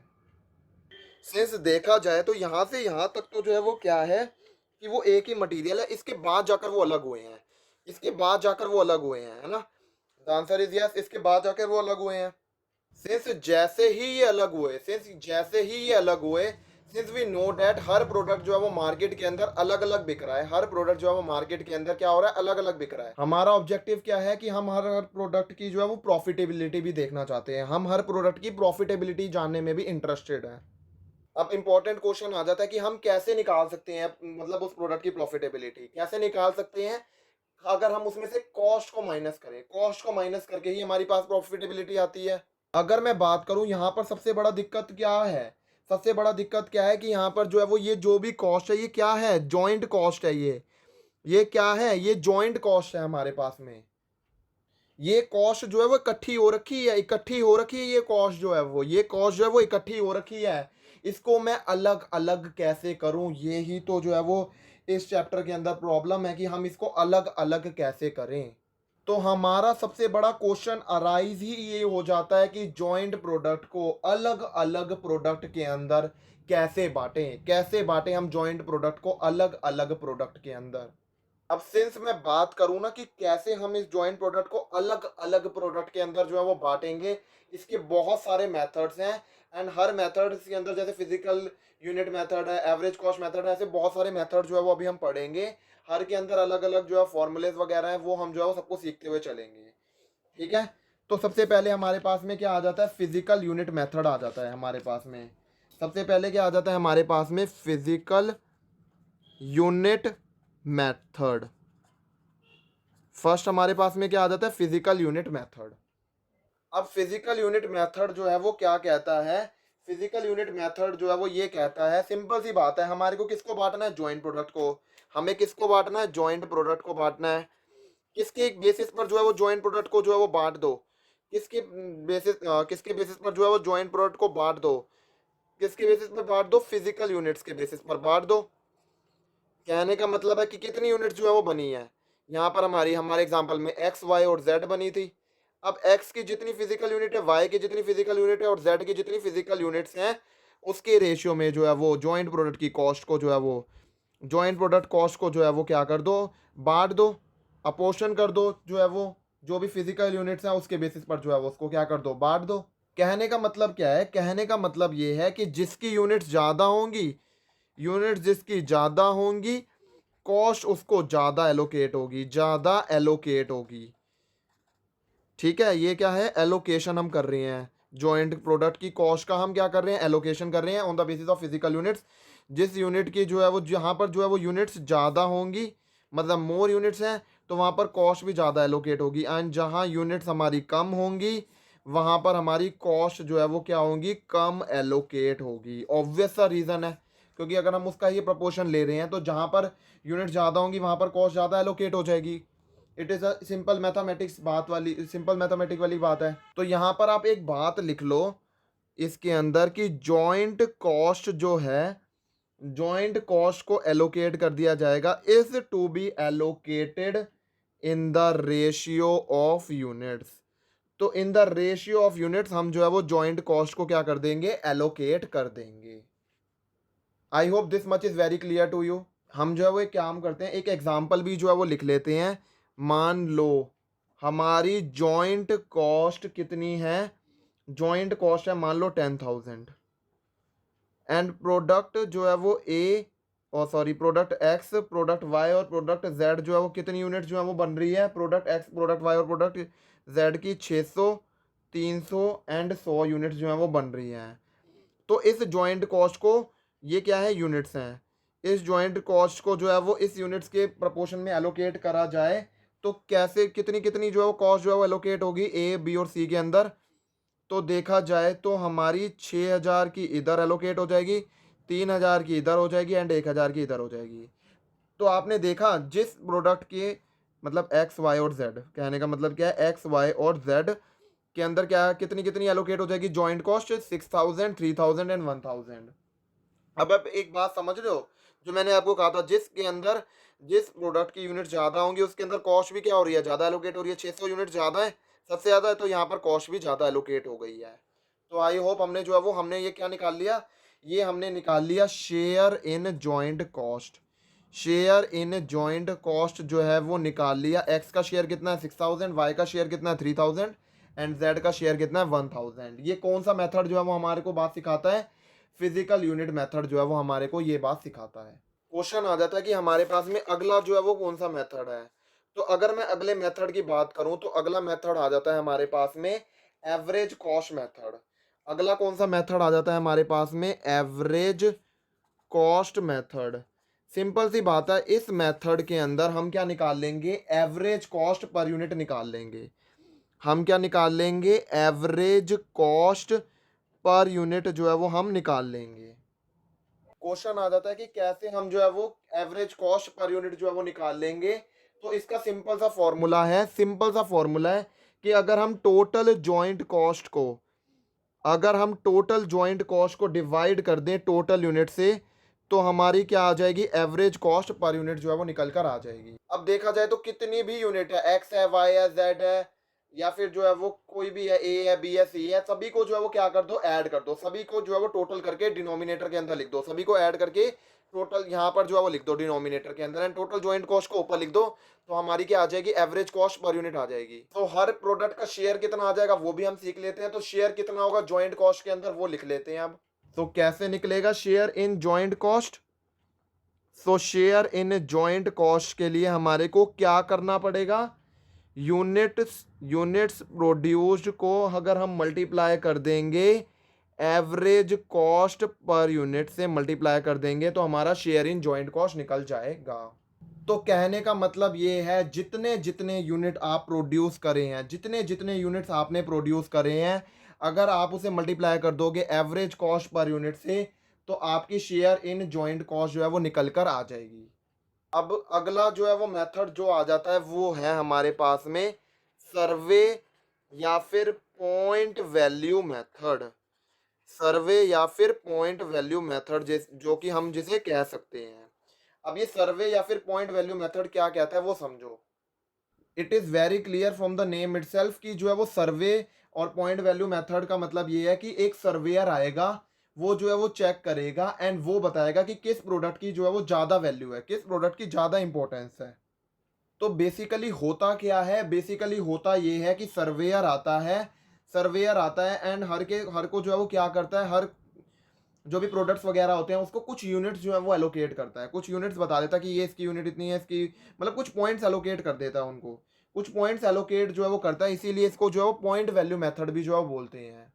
सिंस देखा जाए तो यहाँ से यहाँ तक तो जो है वो क्या है कि वो एक ही मटेरियल है, इसके बाद जाकर वो अलग हुए हैं, इसके बाद जाकर वो अलग हुए हैं, है ना। द आंसर इज यस, इसके बाद जाकर वो अलग हुए हैं। सिंस जैसे ही ये अलग हुए, सिंस जैसे ही ये अलग हुए, सिंस वी नो डैट हर प्रोडक्ट जो है वो मार्केट के अंदर अलग अलग बिक रहा है, हर प्रोडक्ट जो है वो मार्केट के अंदर क्या हो रहा है, अलग अलग बिक रहा है। हमारा ऑब्जेक्टिव क्या है कि हम हर प्रोडक्ट की जो है वो प्रॉफिटेबिलिटी भी देखना चाहते हैं, हम हर प्रोडक्ट की प्रॉफिटेबिलिटी जानने में भी इंटरेस्टेड है। अब इंपॉर्टेंट क्वेश्चन आ जाता है कि हम कैसे निकाल सकते हैं, मतलब उस प्रोडक्ट की प्रॉफिटेबिलिटी कैसे निकाल सकते हैं, अगर हम उसमें से कॉस्ट को माइनस करें, कॉस्ट को माइनस करके ही हमारी पास प्रॉफिटेबिलिटी आती है। अगर मैं बात करूं यहाँ पर सबसे बड़ा दिक्कत क्या है, सबसे बड़ा दिक्कत क्या है कि यहाँ पर जो है वो ये जो भी कॉस्ट है ये क्या है, जॉइंट कॉस्ट है, ये क्या है, ये जॉइंट कॉस्ट है हमारे पास में। ये कॉस्ट जो है वो इकट्ठी हो रखी है, इकट्ठी हो रखी है, ये कॉस्ट जो है वो, ये कॉस्ट जो है वो इकट्ठी हो रखी है। इसको मैं अलग अलग कैसे करूं, ये ही तो जो है वो इस चैप्टर के अंदर प्रॉब्लम है कि हम इसको अलग अलग कैसे करें। तो हमारा सबसे बड़ा क्वेश्चन अराइज ही ये हो जाता है कि जॉइंट प्रोडक्ट को अलग अलग प्रोडक्ट के अंदर कैसे बांटें हम जॉइंट प्रोडक्ट को अलग अलग प्रोडक्ट के अंदर। अब सिंस मैं बात करूं ना कि कैसे हम इस जॉइंट प्रोडक्ट को अलग अलग प्रोडक्ट के अंदर जो है वो बांटेंगे, इसके बहुत सारे मेथड्स हैं। एंड हर मेथड के अंदर जैसे फिजिकल यूनिट मेथड है, एवरेज कॉस्ट मेथड है, ऐसे बहुत सारे मेथड जो है वो अभी हम पढ़ेंगे। हर के अंदर अलग अलग जो है फॉर्मूलेज वगैरह हैं, वो हम जो है वो सबको सीखते हुए चलेंगे। ठीक है। तो सबसे पहले हमारे पास में क्या आ जाता है, फिजिकल यूनिट मेथड आ जाता है हमारे पास में। सबसे पहले क्या आ जाता है हमारे पास में, फिजिकल यूनिट मेथड। फर्स्ट हमारे पास में क्या आ जाता है, फिजिकल यूनिट मेथड। अब फिजिकल यूनिट मेथड जो है वो क्या कहता है, फिजिकल यूनिट मेथड जो है वो ये कहता है, सिंपल सी बात है, हमारे को किसको बांटना है, जॉइंट प्रोडक्ट को। हमें किसको बांटना है, जॉइंट प्रोडक्ट को बांटना है। किसके बेसिस पर जो है वो जॉइंट प्रोडक्ट को जो है वो बांट दो, किसके बेसिस पर जो है वो जॉइंट प्रोडक्ट को बांट दो, किसके बेसिस पर बांट दो, फिजिकल यूनिट्स के बेसिस पर बांट दो। कहने का मतलब है कि कितनी यूनिट जो है वो बनी है, यहाँ पर हमारे एग्जांपल में एक्स वाई और जेड बनी थी। अब एक्स की जितनी फिजिकल यूनिट है, वाई की जितनी फिजिकल यूनिट है और जेड की जितनी फिजिकल यूनिट्स हैं, उसके रेशियो में जो है वो जॉइंट प्रोडक्ट की कॉस्ट को जो है वो, जॉइंट प्रोडक्ट कॉस्ट को जो है वो क्या कर दो, बांट दो, अपोर्शन कर दो, जो है वो जो भी फिजिकल यूनिट्स हैं उसके बेसिस पर जो है वो उसको क्या कर दो, बांट दो। कहने का मतलब क्या है, कहने का मतलब ये है कि जिसकी यूनिट्स ज़्यादा होंगी, यूनिट्स जिसकी ज़्यादा होंगी, कॉस्ट उसको ज़्यादा एलोकेट होगी, ज़्यादा एलोकेट होगी। ठीक है, ये क्या है, एलोकेशन हम कर रहे हैं, जॉइंट प्रोडक्ट की कॉस्ट का हम क्या कर रहे हैं, एलोकेशन कर रहे हैं on the basis of physical units. जिस यूनिट की जो है वो, जहाँ पर जो है वो यूनिट्स ज़्यादा होंगी, मतलब मोर यूनिट्स हैं, तो वहाँ पर कॉस्ट भी ज़्यादा एलोकेट होगी। एंड जहाँ यूनिट्स हमारी कम होंगी, वहाँ पर हमारी कॉस्ट जो है वो क्या होगी, कम एलोकेट होगी। ऑब्वियस सा रीज़न है, क्योंकि अगर हम उसका ये प्रपोर्शन ले रहे हैं तो जहाँ पर यूनिट ज़्यादा होंगी वहाँ पर कॉस्ट ज़्यादा एलोकेट हो जाएगी। It is a simple mathematics बात वाली, सिंपल मैथमेटिक वाली बात है। तो यहाँ पर आप एक बात लिख लो इसके अंदर कि जॉइंट कॉस्ट जो है, जॉइंट कॉस्ट को एलोकेट कर दिया जाएगा, is to be allocated in the ratio of units. तो in the ratio of units हम जो है वो जॉइंट कॉस्ट को क्या कर देंगे, एलोकेट कर देंगे। I hope this much is very clear to you. हम जो है वो एक काम करते हैं, एक एग्जाम्पल भी जो है वो लिख लेते हैं। मान लो हमारी जॉइंट कॉस्ट कितनी है, जॉइंट कॉस्ट है मान लो 10,000। एंड प्रोडक्ट जो है वो ए, और sorry product X, product Y और प्रोडक्ट जेड जो है वो कितनी यूनिट जो है वो बन रही है, प्रोडक्ट एक्स, प्रोडक्ट वाई और प्रोडक्ट जेड की 600, 300 एंड 100 यूनिट्स जो है वो बन रही हैं। तो इस जॉइंट कॉस्ट को, ये क्या है, यूनिट्स हैं, इस जॉइंट कॉस्ट को जो है वो इस यूनिट्स के प्रपोर्शन में एलोकेट करा जाए, तो कैसे कितनी कितनी जो है वो कॉस्ट जो है वो एलोकेट होगी ए, बी और सी के अंदर। तो देखा जाए तो हमारी 6,000 की इधर एलोकेट हो जाएगी, 3,000 की इधर हो जाएगी एंड 1,000 की इधर हो जाएगी। तो आपने देखा जिस प्रोडक्ट के, मतलब एक्स वाई और जेड, कहने का मतलब क्या है, एक्स वाई और जेड के अंदर क्या कितनी कितनी एलोकेट हो जाएगी जॉइंट कॉस्ट, 6,000, 3,000 एंड 1,000। अब आप एक बात समझ रहे हो, जो मैंने आपको कहा था, जिसके अंदर जिस प्रोडक्ट की यूनिट ज़्यादा होंगी उसके अंदर कॉस्ट भी क्या हो रही है, ज़्यादा एलोकेट हो रही है। 600 यूनिट ज़्यादा है, सबसे ज़्यादा है, तो यहाँ पर कॉस्ट भी ज़्यादा एलोकेट हो गई है। तो आई होप हमने जो है वो, हमने ये क्या निकाल लिया, ये हमने निकाल लिया share in joint cost. Share in joint cost जो है वो निकाल लिया। एक्स का शेयर कितना है, 6,000, वाई का शेयर कितना है, 3,000 एंड जेड का शेयर कितना है, 1,000। ये कौन सा मेथड जो है वो हमारे को बात सिखाता है, फिजिकल यूनिट मेथड जो है वो हमारे को ये बात सिखाता है। क्वेश्चन आ जाता है कि हमारे पास में अगला जो है वो कौन सा मेथड है। तो अगर मैं अगले मेथड की बात करूं तो अगला मेथड आ जाता है हमारे पास में एवरेज कॉस्ट मेथड। अगला कौन सा मेथड आ जाता है हमारे पास में, एवरेज कॉस्ट मेथड। सिंपल सी बात है, इस मेथड के अंदर हम क्या निकाल लेंगे, एवरेज कॉस्ट पर यूनिट निकाल लेंगे। हम क्या निकाल लेंगे, एवरेज कॉस्ट पर यूनिट जो है वो हम निकाल लेंगे। क्वेश्चन आ जाता है कि कैसे हम जो है वो एवरेज कॉस्ट पर यूनिट जो है वो निकाल लेंगे। तो इसका सिंपल सा फॉर्मूला है, सिंपल सा फॉर्मूला है कि अगर हम टोटल जॉइंट कॉस्ट को, अगर हम टोटल जॉइंट कॉस्ट को डिवाइड कर दें टोटल यूनिट से, तो हमारी क्या आ जाएगी, एवरेज कॉस्ट पर यूनिट जो है वो निकल कर आ जाएगी। अब देखा जाए तो कितनी भी यूनिट है, एक्स है, वाई है, जेड है, या फिर जो है वो कोई भी है, ए है, बी है, सी है, सभी को जो है वो क्या कर दो, ऐड कर दो, सभी को जो है वो टोटल करके डिनोमिनेटर के अंदर लिख दो, सभी को ऐड करके टोटल यहाँ पर जो है वो लिख दो डिनोमिनेटर के अंदर, एंड टोटल जॉइंट कॉस्ट को ऊपर लिख दो। तो हमारी क्या आ जाएगी, एवरेज कॉस्ट पर यूनिट आ जाएगी। तो हर प्रोडक्ट का शेयर कितना आ जाएगा वो भी हम सीख लेते हैं। तो शेयर कितना होगा जॉइंट कॉस्ट के अंदर वो लिख लेते हैं अब। तो कैसे निकलेगा share in joint cost? So share in joint cost के लिए हमारे को क्या करना पड़ेगा, यूनिट्स प्रोड्यूस्ड को अगर हम मल्टीप्लाई कर देंगे एवरेज कॉस्ट पर यूनिट से मल्टीप्लाई कर देंगे तो हमारा शेयर इन जॉइंट कॉस्ट निकल जाएगा। तो कहने का मतलब ये है, जितने जितने यूनिट आप प्रोड्यूस करे हैं, जितने जितने यूनिट्स आपने प्रोड्यूस करे हैं, अगर आप उसे मल्टीप्लाई कर दोगे एवरेज कॉस्ट पर यूनिट से तो आपकी शेयर इन जॉइंट कॉस्ट जो है वो निकल कर आ जाएगी। अब अगला जो है वो मेथड जो आ जाता है वो है हमारे पास में सर्वे या फिर पॉइंट वैल्यू मेथड। सर्वे या फिर पॉइंट वैल्यू मेथड जो कि हम जिसे कह सकते हैं। अब ये सर्वे या फिर पॉइंट वैल्यू मेथड क्या कहता है वो समझो। It is very clear from the name itself कि जो है वो सर्वे और पॉइंट वैल्यू मेथड का मतलब ये है कि एक सर्वेयर आएगा, वो जो है वो चेक करेगा एंड वो बताएगा कि किस प्रोडक्ट की जो है वो ज़्यादा वैल्यू है, किस प्रोडक्ट की ज़्यादा इंपॉर्टेंस है। तो बेसिकली होता क्या है, बेसिकली होता ये है कि सर्वेयर आता है एंड हर को जो है वो क्या करता है, हर जो भी प्रोडक्ट्स वगैरह होते हैं उसको कुछ यूनिट्स जो है वो एलोकेट करता है, कुछ यूनिट्स बता देता है कि ये इसकी यूनिट इतनी है, इसकी मतलब कुछ पॉइंट्स एलोकेट कर देता है उनको, कुछ पॉइंट्स एलोकेट जो है वो करता है, इसीलिए इसको जो है वो पॉइंट वैल्यू मेथड भी जो है वो बोलते हैं।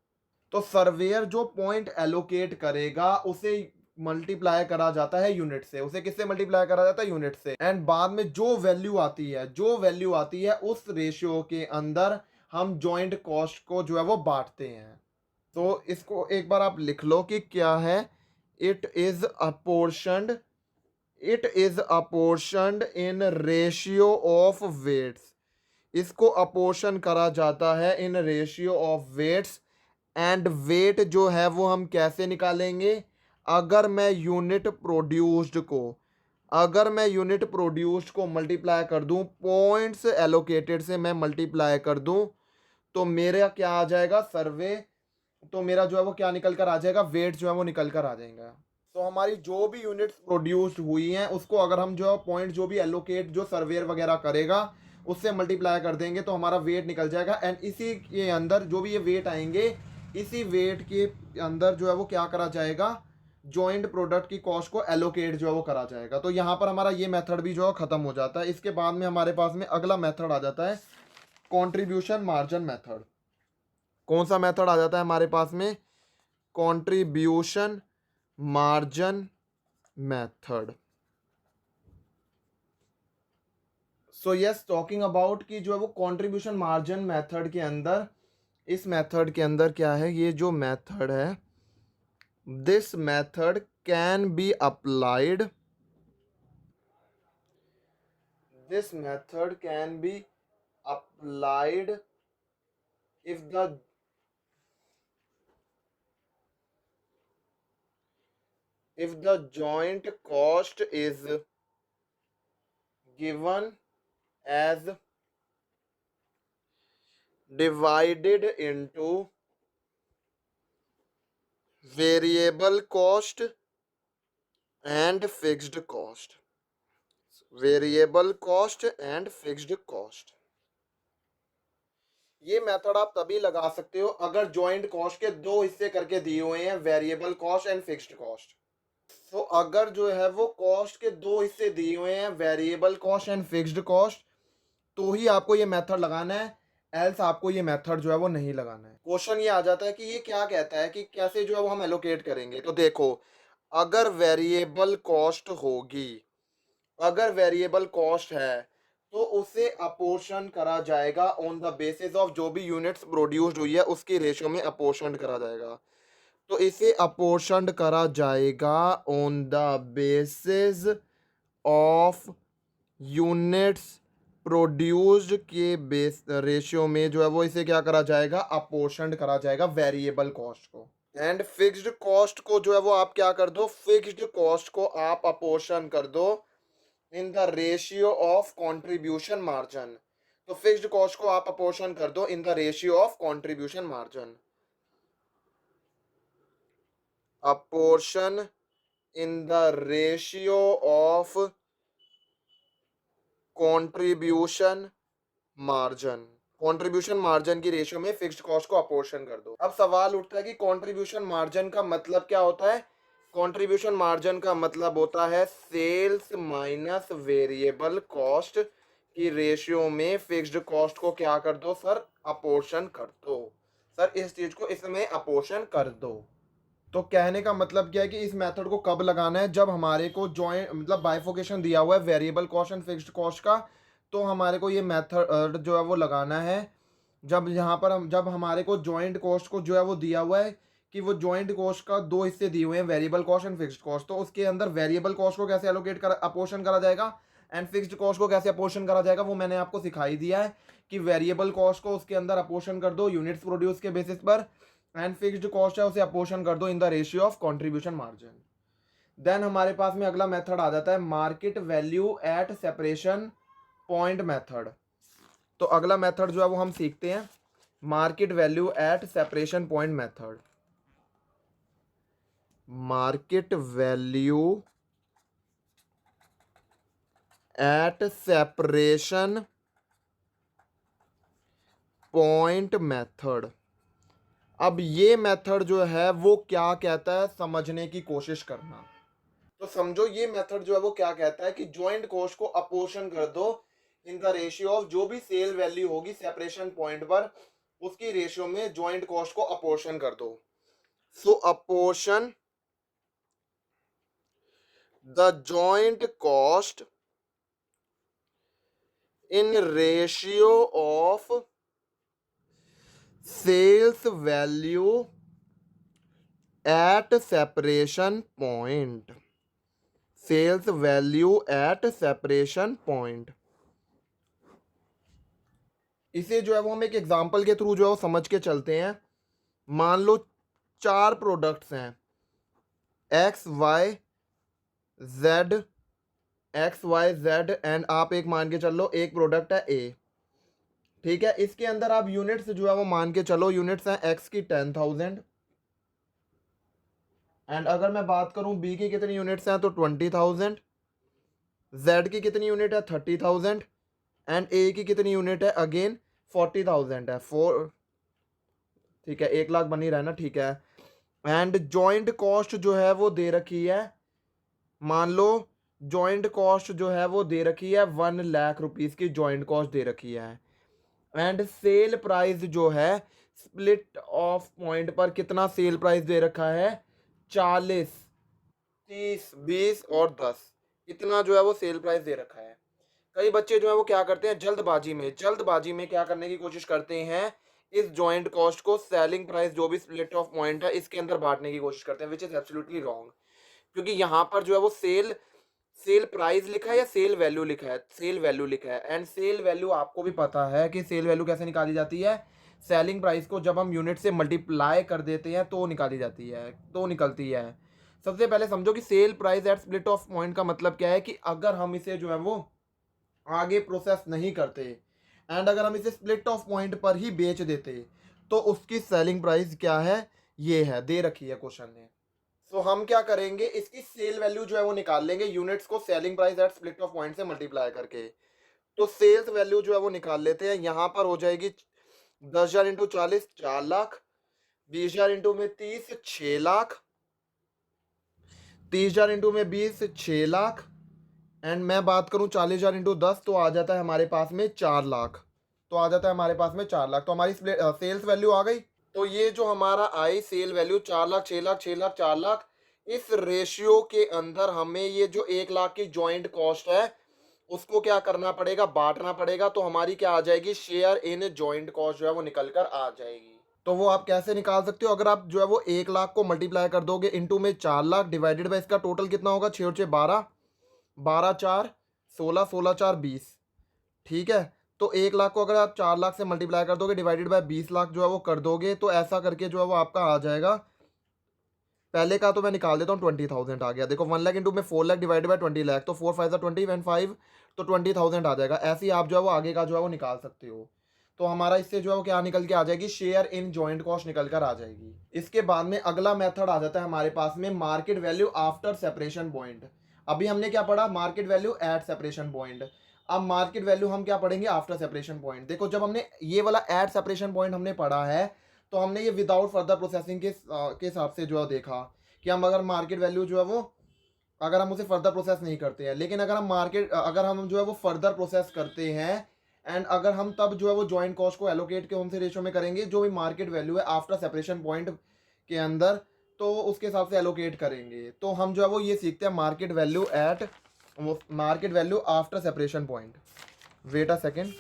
तो सर्वेयर जो पॉइंट एलोकेट करेगा उसे मल्टीप्लाई करा जाता है यूनिट से, उसे किससे मल्टीप्लाई करा जाता है, यूनिट से, एंड बाद में जो वैल्यू आती है, जो वैल्यू आती है उस रेशियो के अंदर हम जॉइंट कॉस्ट को जो है वो बांटते हैं। तो इसको एक बार आप लिख लो कि क्या है, it is apportioned, it is apportioned in ratio of weights, इसको अपोर्शन करा जाता है in ratio of weights. And weight जो है वो हम कैसे निकालेंगे, अगर मैं यूनिट प्रोड्यूस्ड को, अगर मैं यूनिट प्रोड्यूस्ड को मल्टीप्लाई कर दूं पॉइंट्स एलोकेटेड से, मैं मल्टीप्लाई कर दूं तो मेरा क्या आ जाएगा, सर्वे, तो मेरा जो है वो क्या निकल कर आ जाएगा, वेट जो है वो निकल कर आ जाएगा। तो हमारी जो भी यूनिट्स प्रोड्यूस्ड हुई हैं उसको अगर हम जो है पॉइंट जो भी एलोकेट जो सर्वेयर वगैरह करेगा उससे मल्टीप्लाई कर देंगे तो हमारा वेट निकल जाएगा। एंड इसी के अंदर जो भी ये वेट आएंगे, इसी वेट के अंदर जो है वो क्या करा जाएगा, जॉइंट प्रोडक्ट की कॉस्ट को एलोकेट जो है वो करा जाएगा। तो यहाँ पर हमारा ये मेथड भी जो है ख़त्म हो जाता है। इसके बाद में हमारे पास में अगला मेथड आ जाता है कॉन्ट्रीब्यूशन मार्जिन मेथड। कौन सा मेथड आ जाता है हमारे पास में, contribution margin method. So yes, talking about कि जो है वो कंट्रीब्यूशन मार्जिन मेथड के अंदर, इस मेथड के अंदर क्या है, ये जो मेथड है, this method can be applied, this method can be applied if the joint cost is given as divided into variable cost and fixed cost, variable cost and fixed cost। ये method आप तभी लगा सकते हो अगर joint cost के दो हिस्से करके दिए हुए हैं, variable cost and fixed cost. तो अगर जो है वो कॉस्ट के दो हिस्से दिए हुए हैं, variable cost and fixed cost, तो ही आपको ये मेथड लगाना है, एल्स आपको ये मेथड जो है वो नहीं लगाना है। क्वेश्चन ये आ जाता है कि ये क्या कहता है कि कैसे जो है वो हम एलोकेट करेंगे। तो देखो, अगर वेरिएबल कॉस्ट होगी, अगर वेरिएबल कॉस्ट है तो उसे अपोर्शन करा जाएगा ऑन द बेसिस ऑफ जो भी यूनिट्स प्रोड्यूस्ड हुई है उसकी रेशियो में अपोर्शन करा जाएगा। तो इसे अपोर्शन करा जाएगा on the basis of units produced के बेस रेशियो में जो है वो इसे क्या करा जाएगा, अपोर्शन करा जाएगा वेरिएबल कॉस्ट को। एंड फिक्स्ड कॉस्ट को जो है वो आप क्या कर दो, फिक्स्ड कॉस्ट को आप अपोर्शन कर दो in the ratio of contribution margin. तो फिक्स्ड कॉस्ट को आप अपोर्शन कर दो in the ratio of contribution margin. Apportion in the ratio of contribution margin. Contribution margin की रेशियो में फिक्स्ड कॉस्ट को अपोर्शन कर दो। अब सवाल उठता है कि कंट्रीब्यूशन मार्जिन का मतलब क्या होता है। कंट्रीब्यूशन मार्जिन का मतलब होता है सेल्स माइनस वेरिएबल कॉस्ट की रेशियो में फिक्स्ड कॉस्ट को क्या कर दो सर, अपोर्शन कर दो। सर इस चीज को इसमें अपोर्शन कर दो। तो कहने का मतलब क्या है कि इस मेथड को कब लगाना है, जब हमारे को जॉइंट मतलब बाइफोकेशन दिया हुआ है variable cost and fixed cost का, तो हमारे को ये मेथड जो है वो लगाना है जब यहाँ पर हम जब हमारे को जॉइंट कॉस्ट को जो है वो दिया हुआ है कि वो जॉइंट कॉस्ट का दो हिस्से दिए हुए हैं, variable cost and fixed cost. तो उसके अंदर वेरिएबल कॉस्ट को कैसे एलोकेट कर अपोर्शन करा जाएगा एंड फिक्स्ड कॉस्ट को कैसे अपोर्शन करा जाएगा, वो मैंने आपको सिखाई दिया है कि वेरिएबल कॉस्ट को उसके अंदर अपोर्शन कर दो यूनिट्स प्रोड्यूस के बेसिस पर, एंड फिक्स्ड कॉस्ट है उसे अपोर्शन कर दो in the ratio of contribution margin. Then हमारे पास में अगला मेथड आ जाता है market value at separation point method. तो अगला मेथड जो है वो हम सीखते हैं market value at separation point method. Market value at separation point method. अब ये मेथड जो है वो क्या कहता है समझने की कोशिश करना। तो समझो ये मेथड जो है वो क्या कहता है कि जॉइंट कॉस्ट को अपोर्शन कर दो इन द रेशियो ऑफ जो भी सेल वैल्यू होगी सेपरेशन पॉइंट पर उसकी रेशियो में जॉइंट कॉस्ट को अपोर्शन कर दो। So apportion the joint cost in ratio of sales value at separation point. Sales value at separation point. इसे जो है वो हम एक एग्जांपल के थ्रू जो है वो समझ के चलते हैं। मान लो 4 प्रोडक्ट्स हैं X Y Z, X Y Z and आप एक मान के चल लो एक प्रोडक्ट है ए। ठीक है, इसके अंदर आप यूनिट्स जो है वो मान के चलो यूनिट्स हैं एक्स की 10,000 एंड अगर मैं बात करूं बी की कितनी यूनिट्स हैं तो 20,000, जेड की कितनी यूनिट है 30,000 एंड ए की कितनी यूनिट है अगेन 40,000 है। ठीक है 1 लाख बन ही रहा है ना, ठीक है। एंड जॉइंट कॉस्ट जो है वो दे रखी है, मान लो जॉइंट कॉस्ट जो है वो दे रखी है 1 लाख रुपीस की जॉइंट कॉस्ट दे रखी है। एंड सेल प्राइस जो है स्प्लिट ऑफ पॉइंट पर कितना सेल प्राइस दे रखा है 40, 30, 20 और 10, इतना जो है वो सेल प्राइस दे रखा है। कई बच्चे जो है वो क्या करते हैं जल्दबाजी में क्या करने की कोशिश करते हैं, इस जॉइंट कॉस्ट को सेलिंग प्राइस जो भी स्प्लिट ऑफ पॉइंट है इसके अंदर बांटने की कोशिश करते हैं, विच इज एब्सोल्युटली रॉन्ग। क्योंकि यहाँ पर जो है वो सेल सेल प्राइस लिखा है या सेल वैल्यू लिखा है, सेल वैल्यू लिखा है। एंड सेल वैल्यू आपको भी पता है कि सेल वैल्यू कैसे निकाली जाती है, सेलिंग प्राइस को जब हम यूनिट से मल्टीप्लाई कर देते हैं तो निकाली जाती है, तो निकलती है। सबसे पहले समझो कि sale price at split of point का मतलब क्या है कि अगर हम इसे जो है वो आगे प्रोसेस नहीं करते एंड अगर हम इसे स्प्लिट ऑफ पॉइंट पर ही बेच देते तो उसकी सेलिंग प्राइस क्या है, ये है दे रखी है क्वेश्चन ने। सो हम क्या करेंगे इसकी सेल वैल्यू जो है वो निकाल लेंगे यूनिट्स को selling price at split of point से मल्टीप्लाई करके। तो सेल्स वैल्यू जो है वो निकाल लेते हैं, यहाँ पर हो जाएगी 10,000 इंटू 40 4 लाख, 20,000 इंटू में 30 6 लाख, 30,000 इंटू में 20 6 लाख एंड मैं बात करूं 40,000 इंटू 10 तो आ जाता है हमारे पास में 4 लाख। तो आ जाता है हमारे पास में 4 लाख। तो हमारी सेल्स वैल्यू आ गई। तो ये जो हमारा आई सेल वैल्यू 4 लाख 6 लाख 6 लाख 4 लाख, इस रेशियो के अंदर हमें ये जो 1 लाख की जॉइंट कॉस्ट है उसको क्या करना पड़ेगा, बांटना पड़ेगा। तो हमारी क्या आ जाएगी, शेयर इन जॉइंट कॉस्ट जो है वो निकल कर आ जाएगी। तो वो आप कैसे निकाल सकते हो, अगर आप जो है वो 1 लाख को मल्टीप्लाई कर दोगे इंटू में 4 लाख डिवाइडेड बाई इसका टोटल कितना होगा 6 और 6 12, 12 4 16, 16 4 20। ठीक है, तो 1 लाख को अगर आप 4 लाख से मल्टीप्लाई कर दोगे डिवाइडेड बाय 20 लाख जो है वो कर दोगे तो ऐसा करके जो है वो आपका आ जाएगा पहले का तो मैं निकाल देता हूँ, 20,000 आ गया। देखो 1 लाख इंटू में 4 लाख डिवाइड बाय 20 लाख, तो 4 5 20 एंड 5 तो 20,000 आ जाएगा। ऐसे ही आप जो है वो आगे का जो है वो निकाल सकते हो। तो हमारा इससे जो है वो क्या निकल के आ जाएगी, शेयर इन जॉइंट कॉस्ट निकल कर आ जाएगी। इसके बाद में अगला मेथड आ जाता है हमारे पास में market value after separation point. अभी हमने क्या पढ़ा, market value at separation point. अब मार्केट वैल्यू हम क्या पढ़ेंगे, आफ्टर सेपरेशन पॉइंट। देखो जब हमने ये वाला एट सेपरेशन पॉइंट हमने पढ़ा है, तो हमने ये विदाउट फर्दर प्रोसेसिंग के हिसाब से जो है देखा कि हम अगर मार्केट वैल्यू जो है वो, अगर हम उसे फर्दर प्रोसेस नहीं करते हैं, लेकिन अगर हम जो है वो फर्दर प्रोसेस करते हैं एंड अगर हम तब जो है वो जॉइंट कॉस्ट को एलोकेट कौन से रेशो में करेंगे, जो भी मार्केट वैल्यू है आफ्टर सेपरेशन पॉइंट के अंदर, तो उसके हिसाब से एलोकेट करेंगे। तो हम जो है वो ये सीखते हैं market value after separation point. Wait a second,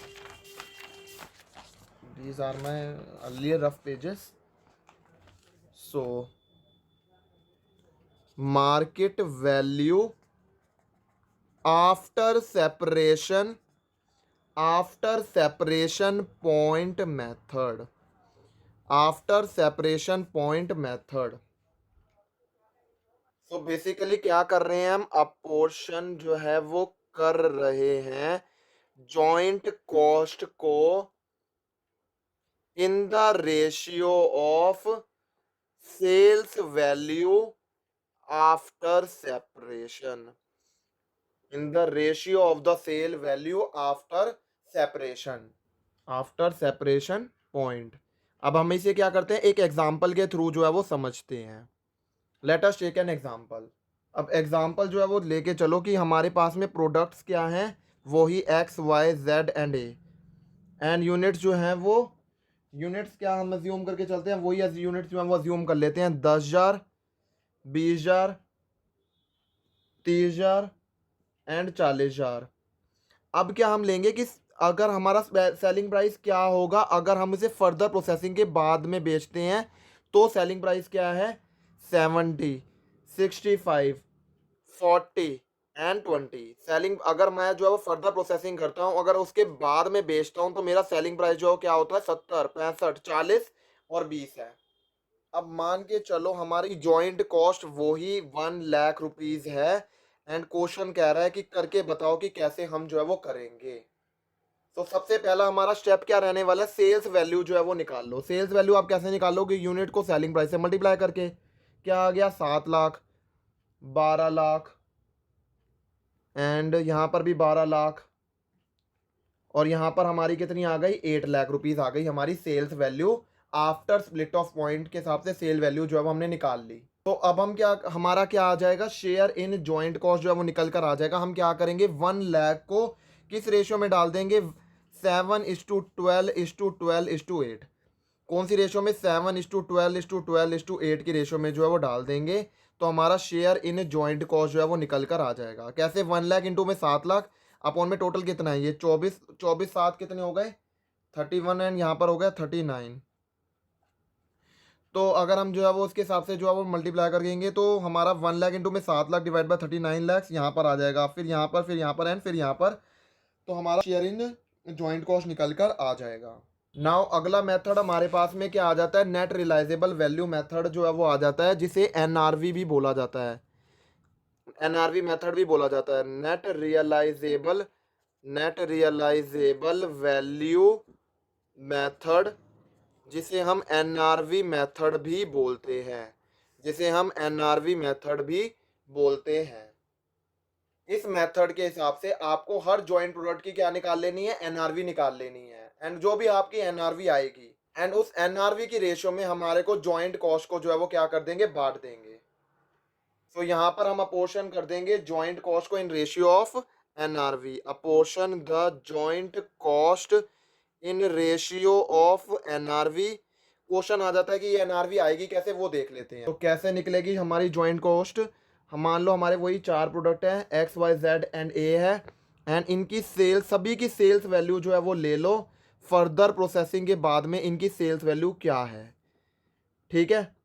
these are my earlier rough pages. So market value after separation point method, after separation point method. तो बेसिकली क्या कर रहे हैं हम, अपोर्शन जो है वो कर रहे हैं जॉइंट कॉस्ट को in the ratio of sales value after separation, in the ratio of the sale value after separation point. अब हम इसे क्या करते हैं, एक एग्जांपल के थ्रू जो है वो समझते हैं। Let us take an example. अब एग्जांपल जो है वो लेके चलो कि हमारे पास में प्रोडक्ट्स क्या हैं, वही X Y Z and A, and units जो हैं वो, यूनिट्स क्या हम अज्यूम करके चलते हैं, वही यूनिट्स जो हैं वो अज्यूम कर लेते हैं 10,000, 20,000, 30,000 एंड 40,000। अब क्या हम लेंगे कि अगर हमारा सेलिंग प्राइस क्या होगा, अगर हम इसे फर्दर प्रोसेसिंग के बाद में बेचते हैं, तो सेलिंग प्राइस क्या है, 70, 65, 40 एंड 20। सेलिंग अगर मैं जो है वो फर्दर प्रोसेसिंग करता हूँ, अगर उसके बाद में बेचता हूँ, तो मेरा सेलिंग प्राइस जो क्या होता है, 70, 65, 40 और 20 है। अब मान के चलो हमारी जॉइंट कॉस्ट वही 1 लाख रुपीज है, एंड क्वेश्चन कह रहा है कि करके बताओ कि कैसे हम जो है वो करेंगे। तो सबसे पहला हमारा स्टेप क्या रहने वाला है, सेल्स वैल्यू जो है वो निकाल लो। सेल्स वैल्यू आप कैसे निकालोगे, यूनिट को सेलिंग प्राइस से मल्टीप्लाई करके। क्या आ गया, 7 लाख, 12 लाख एंड यहाँ पर भी 12 लाख, और यहाँ पर हमारी कितनी आ गई, 8 लाख रुपीज आ गई हमारी sales value after split of point के हिसाब से। सेल वैल्यू जो है वो हमने निकाल ली। तो अब हम क्या, हमारा क्या आ जाएगा, शेयर इन जॉइंट कॉस्ट जो है वो निकल कर आ जाएगा। हम क्या करेंगे, 1 लाख को किस रेशियो में डाल देंगे, 7:12:12:8। कौन सी रेशियो में, 7:12:12:8 की रेशियो में जो है वो डाल देंगे। तो हमारा शेयर इन जॉइंट कॉस्ट जो है वो निकल कर आ जाएगा। कैसे, 1 लाख इंटू में 7 लाख अपॉन में टोटल कितना है, ये 24, 24 7 कितने हो गए, 31 एंड यहाँ पर हो गया 39। तो अगर हम जो है वो उसके हिसाब से जो है वो मल्टीप्लाई करेंगे, तो हमारा 1 लाख इंटू में 7 लाख डिवाइड बाय 39 लाख यहाँ पर आ जाएगा, फिर यहाँ पर एंड फिर यहाँ पर। तो हमारा शेयर इन जॉइंट कॉस्ट निकल कर आ जाएगा। नाउ अगला मेथड हमारे पास में क्या आ जाता है, नेट रियलाइजेबल वैल्यू मेथड जो है वो आ जाता है, जिसे एनआरवी भी बोला जाता है, एनआरवी मेथड भी बोला जाता है, नेट रियलाइजेबल वैल्यू मेथड, जिसे हम एनआरवी मेथड भी बोलते हैं, जिसे हम एनआरवी मेथड भी बोलते हैं। इस मेथड के हिसाब से आपको हर जॉइंट प्रोडक्ट की क्या निकाल लेनी है, एनआरवी निकाल लेनी है, एंड जो भी आपकी एनआरवी आएगी, एंड उस एनआरवी की रेशियो में हमारे को जॉइंट कॉस्ट को जो है वो क्या कर देंगे, बांट देंगे। तो यहाँ पर हम अपोर्शन कर देंगे जॉइंट कॉस्ट को in ratio of NRV, apportion the joint cost in ratio of NRV. Question आ जाता है कि ये एनआरवी आएगी कैसे, वो देख लेते हैं। तो कैसे निकलेगी हमारी जॉइंट कॉस्ट, हम मान लो हमारे वही 4 प्रोडक्ट हैं, एक्स वाई जेड एंड ए है, एंड इनकी सेल्स, सभी की सेल्स वैल्यू जो है वो ले लो फर्दर प्रोसेसिंग के बाद में, इनकी सेल्स वैल्यू क्या है, ठीक है,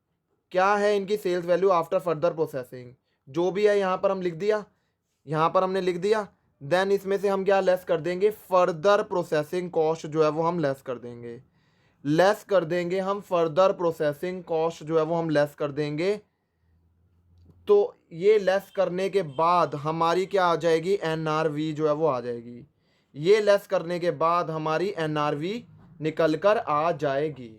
क्या है इनकी sales value after further processing, जो भी है यहाँ पर हम लिख दिया, यहाँ पर हमने लिख दिया। देन इसमें से हम क्या लेस कर देंगे, फर्दर प्रोसेसिंग कॉस्ट जो है वो हम लेस कर देंगे, हम फर्दर प्रोसेसिंग कॉस्ट जो है वो हम लेस कर देंगे। तो ये लेस करने के बाद हमारी क्या आ जाएगी, एनआरवी जो है वो आ जाएगी। ये लेस करने के बाद हमारी एनआरवी निकल कर आ जाएगी।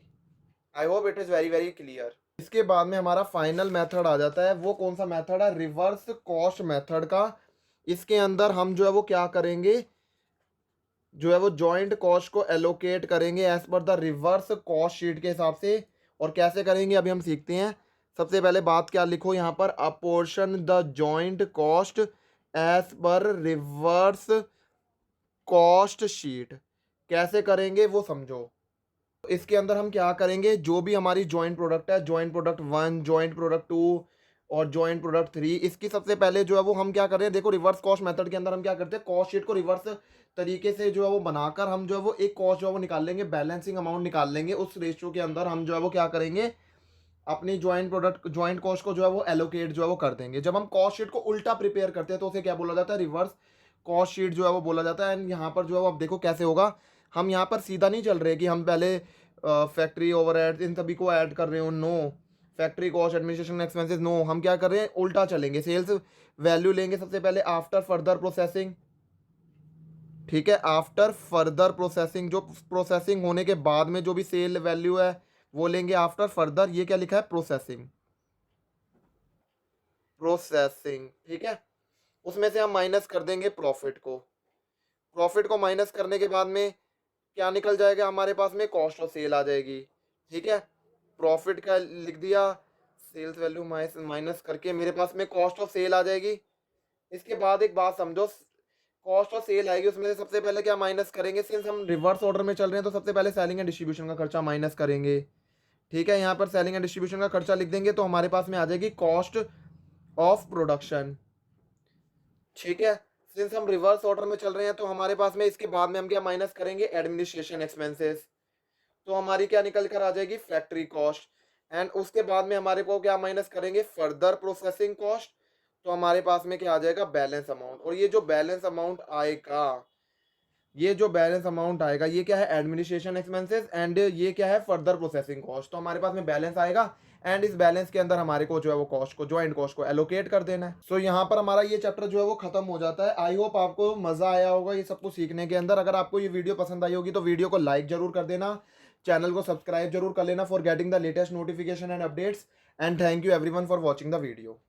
आई hope it is very very clear. इसके बाद में हमारा फाइनल मेथड आ जाता है। वो कौन सा मेथड है, रिवर्स कॉस्ट मेथड का। इसके अंदर हम जो है वो क्या करेंगे, जो है वो जॉइंट कॉस्ट को एलोकेट करेंगे as per the reverse cost sheet के हिसाब से। और कैसे करेंगे अभी हम सीखते हैं। सबसे पहले बात क्या लिखो यहाँ पर, apportion the joint cost as per reverse cost sheet. कैसे करेंगे वो समझो। इसके अंदर हम क्या करेंगे, जो भी हमारी जॉइंट प्रोडक्ट है, जॉइंट प्रोडक्ट 1, जॉइंट प्रोडक्ट 2 और जॉइंट प्रोडक्ट 3, इसकी सबसे पहले जो है वो हम क्या कर रहे हैं, देखो रिवर्स कॉस्ट मेथड के अंदर हम क्या करते हैं, कॉस्ट शीट को रिवर्स तरीके से जो है वो बनाकर हम जो है वो एक कॉस्ट जो है वो निकाल लेंगे, बैलेंसिंग अमाउंट निकाल लेंगे। उस रेशियो के अंदर हम जो है वो क्या करेंगे, अपनी जॉइंट प्रोडक्ट जॉइंट कॉस्ट को जो है वो एलोकेट जो है वो कर देंगे। जब हम कॉस्ट शीट को उल्टा प्रिपेयर करते हैं तो उसे क्या बोला जाता है, रिवर्स कॉस्ट शीट जो है वो बोला जाता है। एंड यहाँ पर जो है वो अब देखो कैसे होगा, हम यहाँ पर सीधा नहीं चल रहे कि हम पहले फैक्ट्री ओवरहेड इन सभी को ऐड कर रहे हो, no. Factory cost, administration expenses, no. हम क्या कर रहे हैं, उल्टा चलेंगे। सेल्स वैल्यू लेंगे सबसे पहले आफ्टर फर्दर प्रोसेसिंग, ठीक है। आफ्टर फर्दर प्रोसेसिंग, जो प्रोसेसिंग होने के बाद में जो भी सेल वैल्यू है वो लेंगे आफ्टर फर्दर। ये क्या लिखा है, प्रोसेसिंग, प्रोसेसिंग, ठीक है। उसमें से हम माइनस कर देंगे प्रॉफिट को। प्रॉफिट को माइनस करने के बाद में क्या निकल जाएगा हमारे पास में, कॉस्ट ऑफ सेल आ जाएगी, ठीक है। प्रॉफिट का लिख दिया, सेल्स वैल्यू माइनस करके मेरे पास में कॉस्ट ऑफ सेल आ जाएगी। इसके बाद एक बात समझो, कॉस्ट ऑफ सेल आएगी, उसमें से सबसे पहले क्या माइनस करेंगे, सिंस हम रिवर्स ऑर्डर में चल रहे हैं तो सबसे पहले सेलिंग एंड डिस्ट्रीब्यूशन का खर्चा माइनस करेंगे, ठीक है। यहाँ पर सेलिंग एंड डिस्ट्रीब्यूशन का खर्चा लिख देंगे तो हमारे पास में आ जाएगी कॉस्ट ऑफ प्रोडक्शन, ठीक है। सिंस हम रिवर्स ऑर्डर में चल रहे हैं तो हमारे पास में इसके बाद में हम क्या माइनस करेंगे, एडमिनिस्ट्रेशन एक्सपेंसेस। तो हमारी क्या निकल कर आ जाएगी, फैक्ट्री कॉस्ट। एंड उसके बाद में हमारे को क्या माइनस करेंगे, फर्दर प्रोसेसिंग कॉस्ट। तो हमारे पास में क्या आ जाएगा, बैलेंस अमाउंट। और ये जो बैलेंस अमाउंट आएगा, ये जो बैलेंस अमाउंट आएगा ये क्या है, एडमिनिस्ट्रेशन एक्सपेंसेस, एंड ये क्या है, फर्दर प्रोसेसिंग कॉस्ट। तो हमारे पास में बैलेंस आएगा एंड इस बैलेंस के अंदर हमारे को जो है वो कॉस्ट को, जॉइंट कॉस्ट को एलोकेट कर देना है। सो यहाँ पर हमारा ये चैप्टर जो है वो खत्म हो जाता है। आई होप आपको मजा आया होगा ये सब कुछ सीखने के अंदर। अगर आपको ये वीडियो पसंद आई होगी तो वीडियो को लाइक जरूर कर देना, चैनल को सब्सक्राइब जरूर कर लेना for getting the latest notification and updates. And thank you everyone for watching the video.